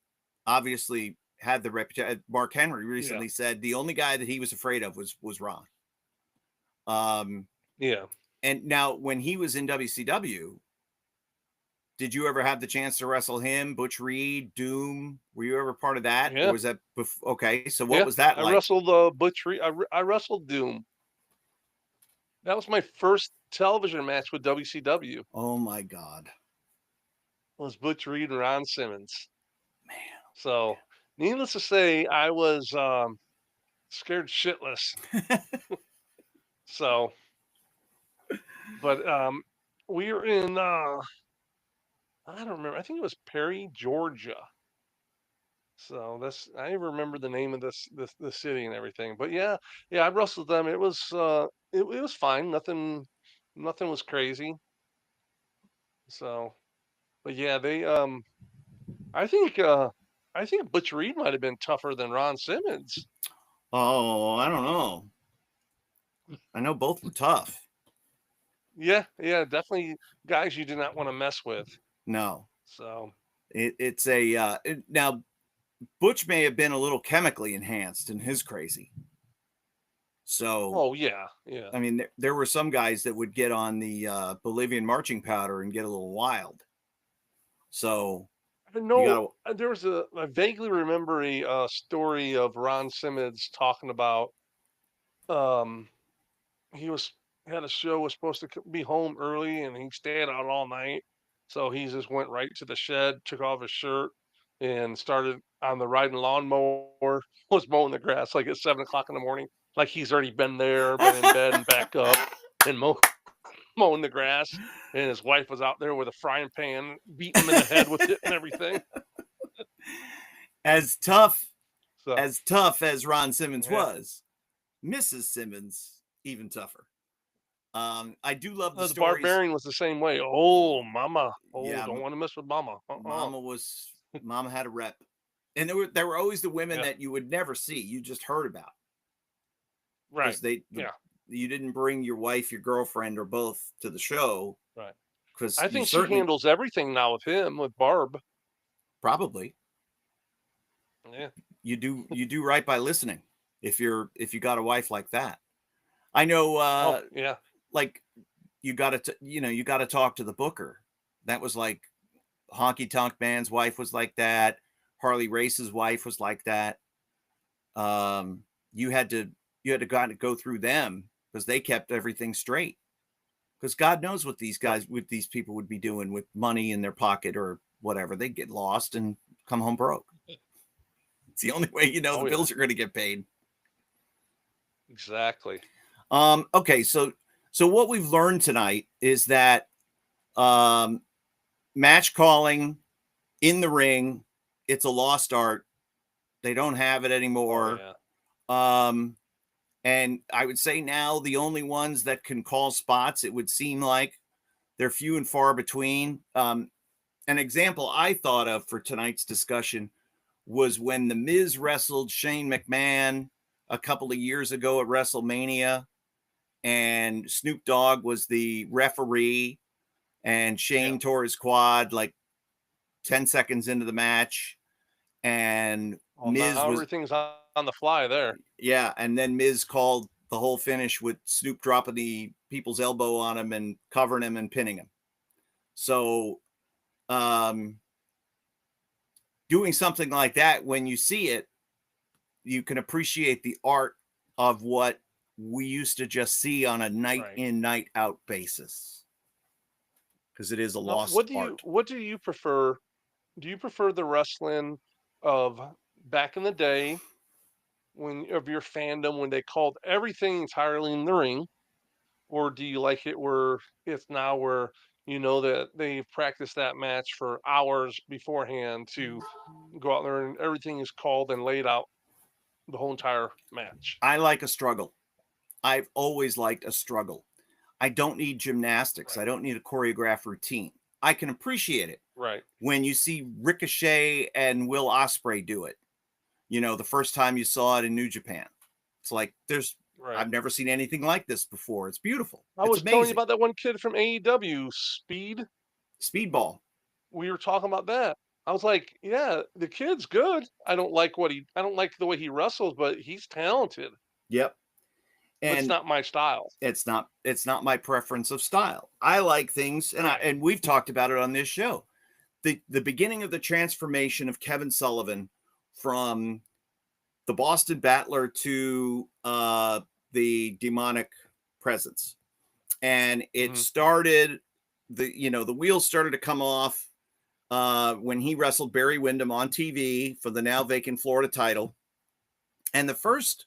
obviously had the reputation. Mark Henry yeah, recently said the only guy that he was afraid of was Ron. Um, yeah, and now when he was in WCW, did you ever have the chance to wrestle him, Butch Reed, Doom? Were you ever part of that, or yeah, was that okay? So what yeah. was that I like? wrestled Butch Reed. I wrestled Doom. That was my first television match with WCW. Oh my God, Was Butch Reed and Ron Simmons. man! So, needless to say, I was scared shitless. So, but we were in I don't remember. I think it was Perry, Georgia. So I remember the name of the city and everything. But yeah, yeah, I wrestled them. It was fine. Nothing was crazy. So, but yeah, they I think Butch Reed might have been tougher than Ron Simmons. Oh, I don't know. I know both were tough. Yeah, yeah, definitely guys you do not want to mess with. No, So, it's a now Butch may have been a little chemically enhanced in his crazy. So, oh yeah, yeah. I mean, there were some guys that would get on the Bolivian marching powder and get a little wild. So, I you know got I vaguely remember a story of Ron Simmons talking about um he was had a show was supposed to be home early and he stayed out all night, so he just went right to the shed, took off his shirt, and started on the riding lawnmower. Was mowing the grass like at 7 o'clock in the morning, like he's already been there, been in bed and back up and mowing the grass. And his wife was out there with a frying pan, beating him in the head with it and everything. as tough So as Ron Simmons yeah, was, Mrs. Simmons even tougher. I do love the the stories. barbarian was the same way. Oh, Oh, mama. Oh, yeah, don't want to mess with mama. Mama had a rep, and there were always the women Yeah, that you would never see, you just heard about right. because Yeah, you didn't bring your wife, your girlfriend, or both to the show right. because I you think she certainly handles everything now with him, with Barb. probably Yeah. you do right by listening if you got a wife like that. I know, Oh, yeah. like you got to you got to talk to the booker. That was like Honky Tonk Man's wife was like that. Harley Race's wife was like that. Um, you had to kind of go through them because they kept everything straight. Because God knows what these Right. guys, with these people would be doing with money in their pocket or whatever. They get lost and come home broke. It's the only way the Oh, yeah. bills are going to get paid. Exactly. Okay, so what we've learned tonight is that um, match calling in the ring, it's a lost art. They don't have it Oh, anymore. yeah. Um, and I would say now the only ones that can call spots, it would seem like they're few and far between. An example I thought of for tonight's discussion was when The Miz wrestled Shane McMahon a couple of years ago at WrestleMania, and Snoop Dogg was the referee, and Yeah. Shane tore his quad like 10 seconds into the match, and Well, Miz now was, everything's on the fly there. yeah, and then Miz called the whole finish with Snoop dropping the people's elbow on him and covering him and pinning him. So, um, doing something like that, when you see it, you can appreciate the art of what we used to just see on a night Right. in, night out basis, because it is a Now, lost art. what do you prefer? Do you prefer the wrestling of back in the day of your fandom when they called everything entirely in the ring, or do you like it where it's now where you know that they've practiced that match for hours beforehand to go out there and everything is called and laid out the whole entire match? I like a struggle. I've always liked a struggle. I don't need gymnastics. Right. I don't need a choreographed routine. I can appreciate it Right. when you see Ricochet and Will Ospreay do it. You know, the first time you saw it in New Japan. It's like Right. I've never seen anything like this before. It's beautiful. I It's was telling you amazing. about that one kid from AEW, Speed. Speedball. We were talking about that. I was like, yeah, the kid's good. I don't like the way he wrestles, but he's talented. Yep. But it's And not my style. it's not my preference of style. I like things, Right. and we've talked about it on this show. The beginning of the transformation of Kevin Sullivan from the Boston Battler to the demonic presence. And it Mhm. started, the wheels started to come off when he wrestled Barry Windham on TV for the now vacant Florida title. And the first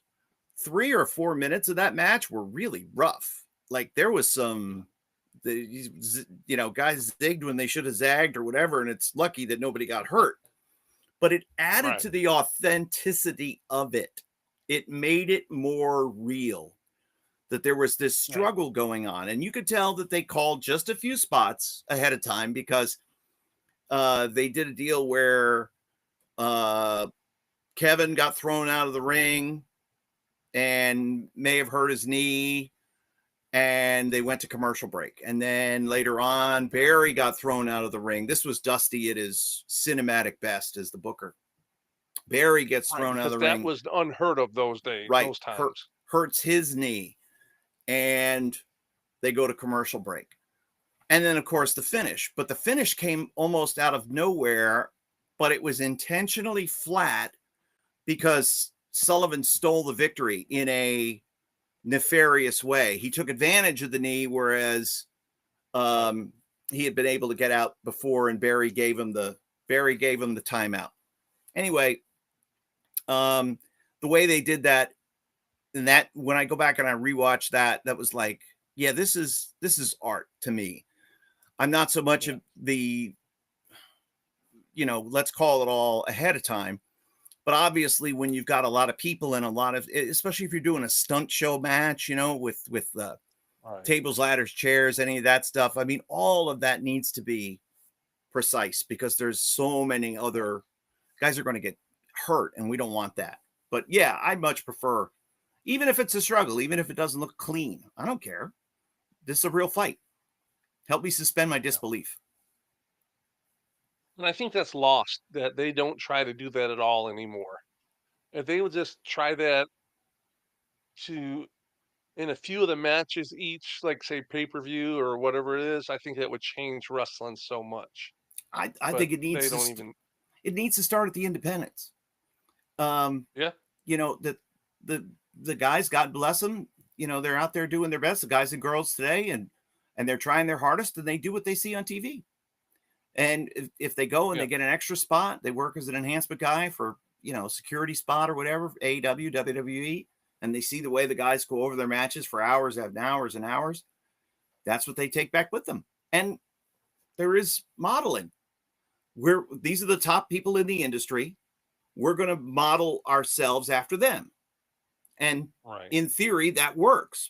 3 or 4 minutes of that match were really rough. Like there was guys zigged when they should have zagged or whatever. And it's lucky that nobody got hurt. But it added Right. to the authenticity of it. It made it more real, that there was this Right. struggle going on. And you could tell that they called just a few spots ahead of time because they did a deal where Kevin got thrown out of the ring and may have hurt his knee, and they went to commercial break. And then later on, Barry got thrown out of the ring. This was Dusty at his cinematic best as the booker. Barry gets Right. thrown out of Because the that ring, was unheard of those days, right? those times. Hurts his knee, and they go to commercial break. And then, of course, the finish. But the finish came almost out of nowhere, but it was intentionally flat because Sullivan stole the victory in a nefarious way. He took advantage of the knee, whereas he had been able to get out before, and Barry gave him the timeout. Anyway, the way they did that, and that when I go back and I rewatch that was like, yeah, this is art to me. I'm not so much of the, let's call it all ahead of time. But obviously, when you've got a lot of people and a lot of, especially if you're doing a stunt show match, with Right. tables, ladders, chairs, any of that stuff. I mean, all of that needs to be precise because there's so many other guys are going to get hurt, and we don't want that. But yeah, I much prefer, even if it's a struggle, even if it doesn't look clean, I don't care. This is a real fight. Help me suspend my disbelief. And I think that's lost, that they don't try to do that at all anymore. If they would just try that to in a few of the matches each, like say pay-per-view or whatever it is, I think that would change wrestling so much. I But think they don't even. it needs to start at the independents. Yeah. The guys, God bless them, they're out there doing their best, the guys and girls today, and they're trying their hardest, and they do what they see on TV. And if they go and they get an extra spot, they work as an enhancement guy for, security spot or whatever, AEW, WWE, and they see the way the guys go over their matches for hours and hours and hours. That's what they take back with them. And there is modeling. These are the top people in the industry. We're going to model ourselves after them. And in theory, that works.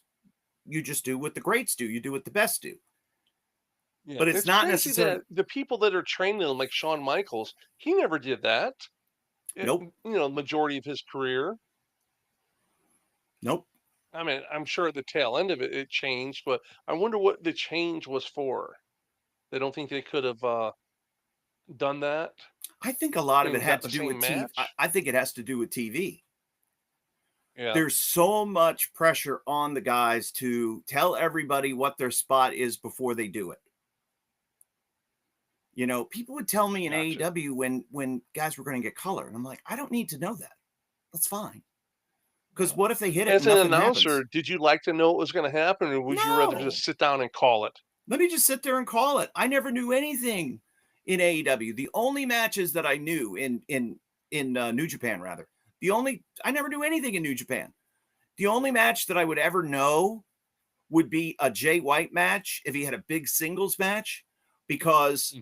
You just do what the greats do. You do what the best do. Yeah. But it's not crazy necessarily that the people that are training them, like Shawn Michaels, he never did that. Nope. Majority of his career. Nope. I mean, I'm sure at the tail end of it, it changed, but I wonder what the change was for. They don't think they could have done that. I think a lot of it Got had the to do same with TV. match. I think it has to do with TV. Yeah. There's so much pressure on the guys to tell everybody what their spot is before they do it. People would tell me in AEW when guys were going to get color, and I'm like, I don't need to know that. That's fine. Because what if they hit it As and an nothing announcer, happens? did you like to know what was going to happen, or would you rather No. just sit down and call it? Let me just sit there and call it. I never knew anything in AEW. The only matches that I knew in New Japan, rather, I never knew anything in New Japan. The only match that I would ever know would be a Jay White match if he had a big singles match, because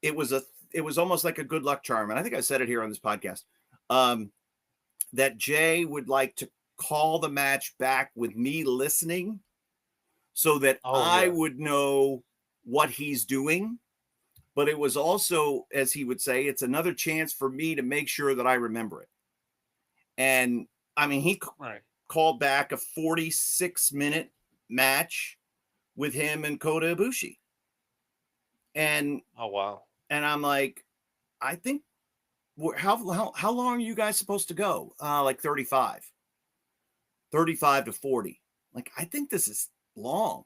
it was almost like a good luck charm. And I think I said it here on this podcast, that Jay would like to call the match back with me listening so that I would know what he's doing. But it was also, as he would say, it's another chance for me to make sure that I remember it. And I mean, he called back a 46-minute match with him and Kota Ibushi. And and I'm like, I think, how long are you guys supposed to go? Like 35 to 40. Like, I think this is long.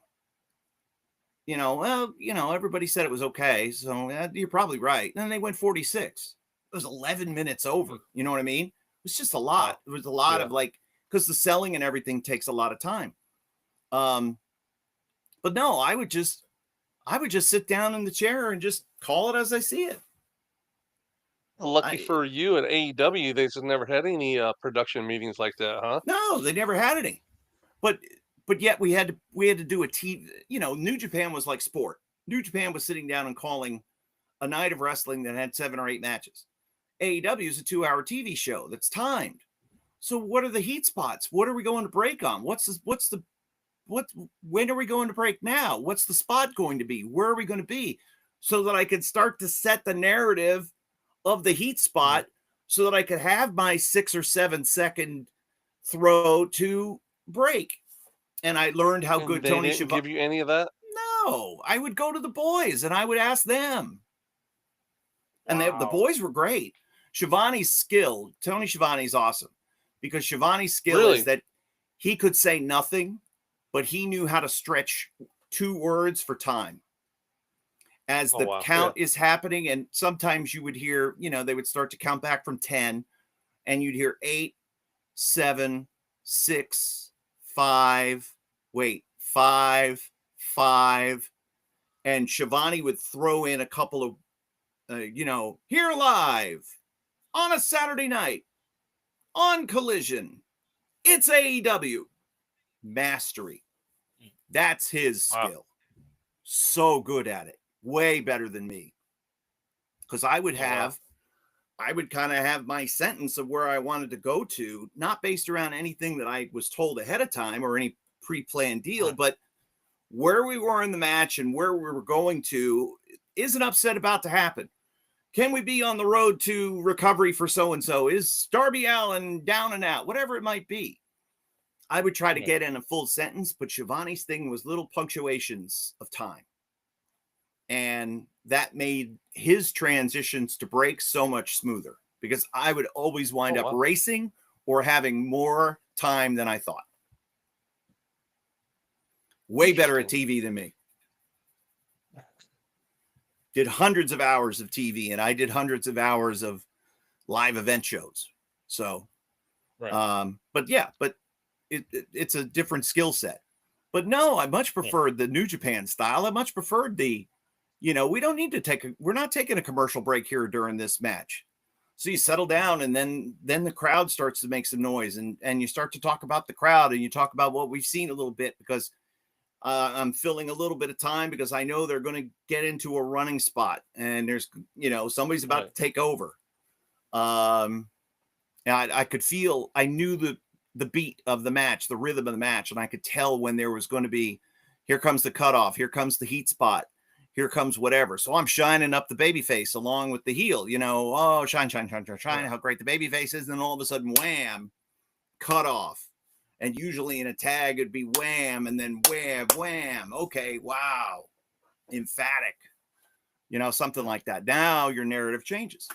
Well, everybody said it was okay, so you're probably right. And then they went 46. It was 11 minutes over. You know what I mean? It was just a lot. It was a lot of, like, because the selling and everything takes a lot of time. But no, I would just sit down in the chair and just call it as I see it. Lucky for you at AEW, they just never had any production meetings like that, huh? No, they never had any. But yet we had to do a TV. New Japan was like sport. New Japan was sitting down and calling a night of wrestling that had 7 or 8 matches. AEW is a 2-hour TV show that's timed. So what are the heat spots? What are we going to break on? When are we going to break now? What's the spot going to be? Where are we going to be? So that I could start to set the narrative of the heat spot, so that I could have my 6 or 7 second throw to break. And I learned how good Tony didn't give you any of that? No, I would go to the boys and I would ask them. And the boys were great. Shivani's skill, Tony Schiavone's awesome, because Shivani's skill is that he could say nothing, but he knew how to stretch 2 words for time. As the count is happening, and sometimes you would hear, they would start to count back from 10, and you'd hear 8, 7, 6, 5, 5, and Schiavone would throw in a couple of, here live on a Saturday night on Collision. It's AEW. Mastery. That's his skill. So good at it. Way better than me. Because I would kind of have my sentence of where I wanted to go to, not based around anything that I was told ahead of time or any pre-planned deal, but where we were in the match and where we were going to. Is an upset about to happen? Can we be on the road to recovery for so-and-so? Is Darby Allin down and out? Whatever it might be. I would try to get in a full sentence, but Shivani's thing was little punctuations of time. And that made his transitions to break so much smoother, because I would always wind up racing or having more time than I thought. Way better at TV than me. Did hundreds of hours of TV, and I did hundreds of hours of live event shows. So, but it's a different skill set. But no, I much preferred the New Japan style. I much preferred the, we don't need to we're not taking a commercial break here during this match. So you settle down, and then the crowd starts to make some noise, and you start to talk about the crowd, and you talk about what we've seen a little bit, because I'm filling a little bit of time, because I know they're going to get into a running spot, and there's, somebody's about to take over. And I could feel, I knew the beat of the match, the rhythm of the match, and I could tell when there was going to be, here comes the cutoff, here comes the heat spot, here comes whatever. So I'm shining up the baby face along with the heel, shine, how great the baby face is. And then all of a sudden, wham, cut off. And usually in a tag, it'd be wham, and then wham, wham. Okay, wow. Emphatic. Something like that. Now your narrative changes.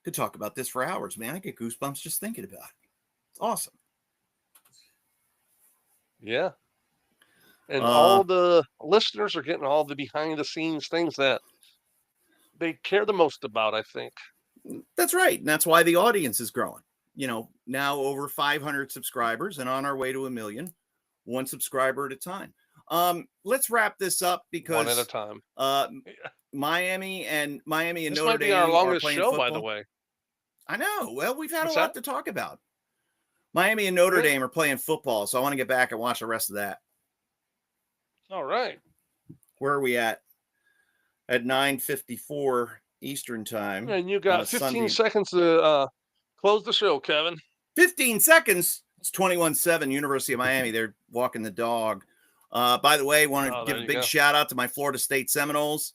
Could talk about this for hours, man. I get goosebumps just thinking about it. It's awesome. Yeah. And all the listeners are getting all the behind the scenes things that they care the most about, I think. That's right. And that's why the audience is growing. Now over 500 subscribers and on our way to 1 million, 1 subscriber at a time. Let's wrap this up, because 1 at a time. Miami and This Notre might be our Dame are longest playing show, football. by the way. I know. Well, we've had What's a lot that? to talk about. Miami and Notre Good. Dame are playing football, so I want to get back and watch the rest of that. All right. Where are we at? At 9:54 Eastern time. And you got 15 Sunday. seconds to close the show, Kevin. 15 seconds. It's 21-7, University of Miami. They're walking the dog. By the way, want to give a big shout out to my Florida State Seminoles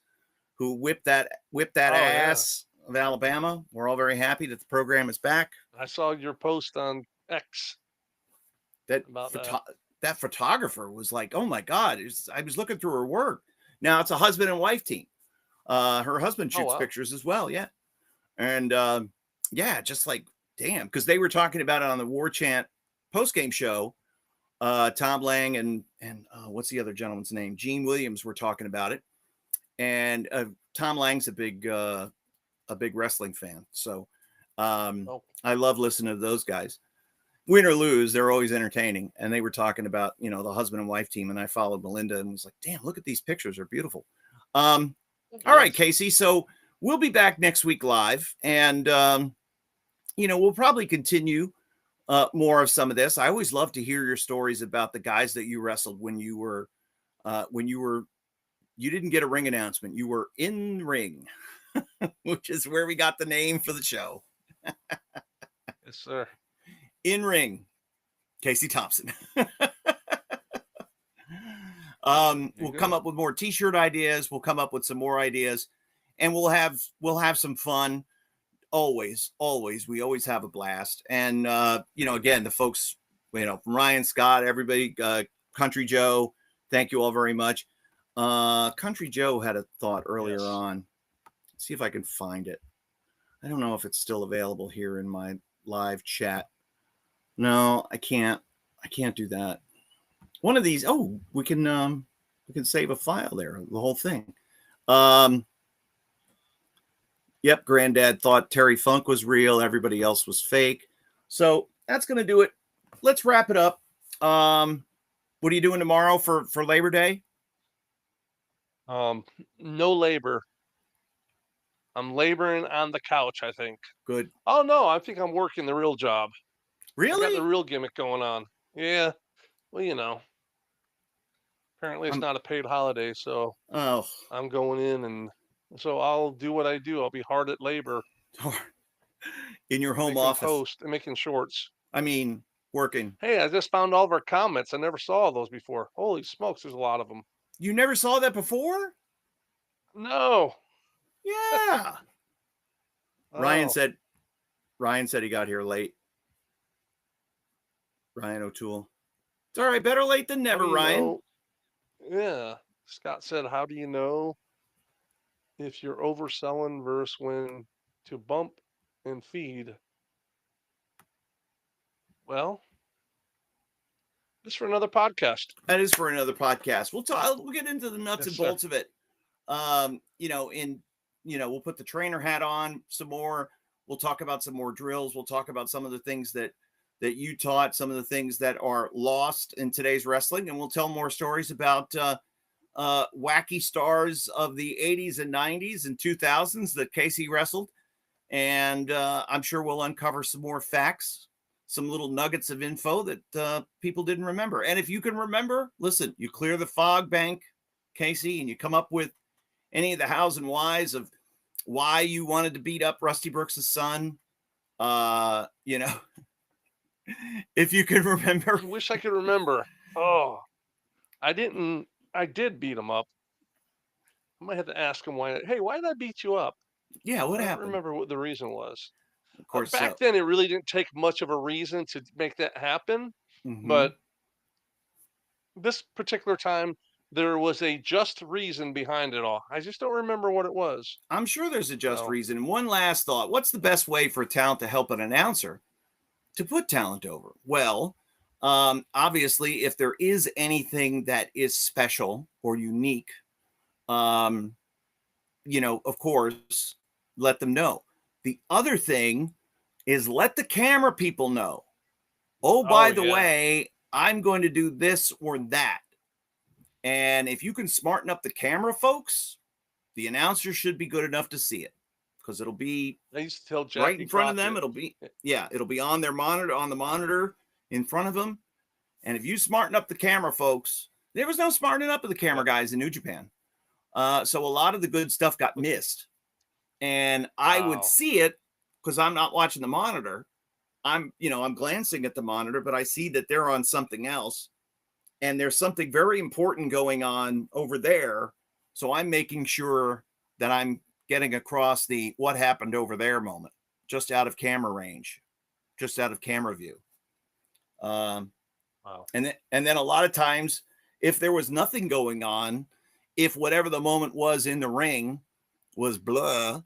who whipped that ass of Alabama. We're all very happy that the program is back. I saw your post on X. That photographer was like, oh my God. I was looking through her work. Now it's a husband and wife team. Her husband shoots pictures as well. Yeah. And just like, damn, because they were talking about it on the War Chant post-game show. Tom Lang and what's the other gentleman's name? Gene Williams were talking about it. And Tom Lang's a big wrestling fan. So I love listening to those guys. Win or lose, they're always entertaining. And they were talking about, the husband and wife team. And I followed Melinda and was like, damn, look at these pictures. They're beautiful. All right, Casey. So we'll be back next week live. And, we'll probably continue more of some of this. I always love to hear your stories about the guys that you wrestled when you didn't get a ring announcement. You were in ring, which is where we got the name for the show. Yes, sir. In ring, Casey Thompson. We'll come up with more t-shirt ideas. We'll come up with some more ideas, and we'll have some fun. Always. We always have a blast. And, again, the folks, from Ryan Scott, everybody, Country Joe, thank you all very much. Country Joe had a thought earlier on. Let's see if I can find it. I don't know if it's still available here in my live chat. No, I can't do that. One of these. Oh, we can save a file there. The whole thing. Yep. Granddad thought Terry Funk was real. Everybody else was fake. So that's going to do it. Let's wrap it up. What are you doing tomorrow for Labor Day? No labor. I'm laboring on the couch, I think. Good. Oh, no, I think I'm working the real job. Really? I got the real gimmick going on. Yeah. Well, apparently it's not a paid holiday, so I'm going in, and so I'll do what I do. I'll be hard at labor. In your home office. Post and making shorts. I mean, working. Hey, I just found all of our comments. I never saw those before. Holy smokes, there's a lot of them. You never saw that before? No. Yeah. Ryan said he got here late. Ryan O'Toole. It's all right. Better late than never, Ryan. Yeah. Scott said, how do you know if you're overselling versus when to bump and feed? Well, just for another podcast. That is for another podcast. We'll get into the nuts and bolts of it. We'll put the trainer hat on some more. We'll talk about some more drills. We'll talk about some of the things that you taught, some of the things that are lost in today's wrestling. And we'll tell more stories about wacky stars of the 80s and 90s and 2000s that Casey wrestled. And I'm sure we'll uncover some more facts, some little nuggets of info that people didn't remember. And if you can remember, listen, you clear the fog bank, Casey, and you come up with any of the hows and whys of why you wanted to beat up Rusty Brooks' son. If you can remember. I wish I could remember. Oh, I didn't. I did beat him up. I might have to ask him why. Hey, why did I beat you up? Yeah, what happened? I don't remember what the reason was. Of course, back then it really didn't take much of a reason to make that happen. Mm-hmm. But this particular time, there was a just reason behind it all. I just don't remember what it was. I'm sure there's a just reason. And one last thought. What's the best way for talent to help an announcer to put talent over? Well, obviously, if there is anything that is special or unique, of course, let them know. The other thing is let the camera people know. Oh, by the way, I'm going to do this or that. And if you can smarten up the camera folks, the announcer should be good enough to see it, because it'll be I used to tell Jackie right in front of them. Crockett. It'll be on their monitor, on the monitor in front of them. And if you smarten up the camera, folks, there was no smartening up of the camera guys in New Japan. So a lot of the good stuff got missed. And I would see it because I'm not watching the monitor. I'm glancing at the monitor, but I see that they're on something else. And there's something very important going on over there. So I'm making sure that I'm getting across the what happened over there moment, just out of camera range, just out of camera view. And then a lot of times, if there was nothing going on, if whatever the moment was in the ring was blah,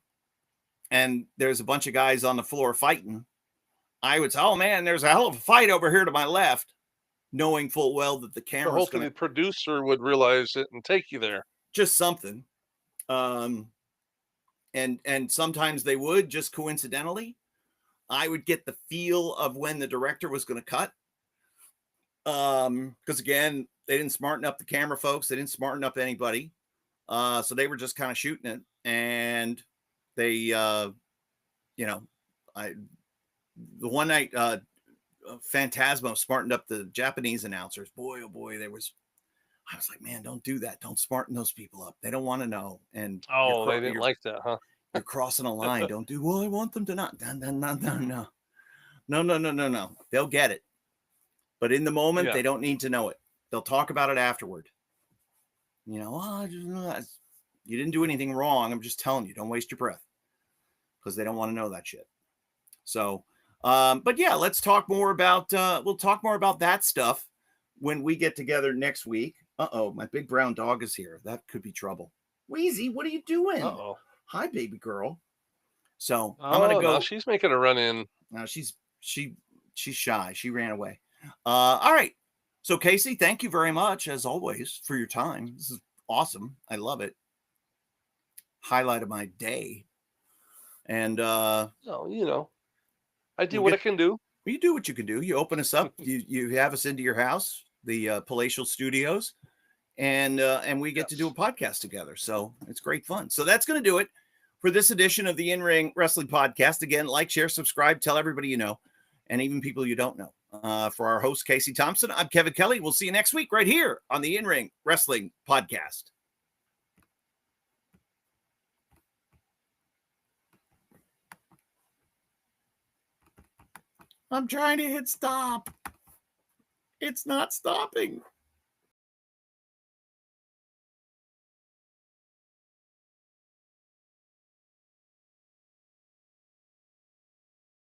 and there's a bunch of guys on the floor fighting, I would say, oh man, there's a hell of a fight over here to my left, knowing full well that the camera. So hopefully the producer would realize it and take you there. Just something. And sometimes they would, just coincidentally. I would get the feel of when the director was going to cut. Because again, they didn't smarten up the camera folks. They didn't smarten up anybody. So they were just kind of shooting it. And they, the one night, Phantasmo smartened up the Japanese announcers. Boy, oh boy, I was like, man, don't do that. Don't smarten those people up. They don't want to know. And they didn't like that, huh? You're crossing a line. Don't do, well, I want them to not. No. They'll get it. But in the moment, they don't need to know it. They'll talk about it afterward. You didn't do anything wrong. I'm just telling you, don't waste your breath, because they don't want to know that shit. So, but yeah, let's talk more about, we'll talk more about that stuff when we get together next week. Uh-oh, my big brown dog is here. That could be trouble. Wheezy, what are you doing? Uh-oh. Hi, baby girl. So I'm going to go. No, she's making a run in. No, she's shy. She ran away. All right. So Casey, thank you very much, as always, for your time. This is awesome. I love it. Highlight of my day. And I do what I can do. You do what you can do. You open us up. you have us into your house, the Palatial Studios, and we get to do a podcast together. So it's great fun. So that's going to do it for this edition of the In-Ring Wrestling Podcast. Again, like, share, subscribe, tell everybody you know, and even people you don't know. For our host, Casey Thompson, I'm Kevin Kelly. We'll see you next week right here on the In-Ring Wrestling Podcast. I'm trying to hit stop. It's not stopping.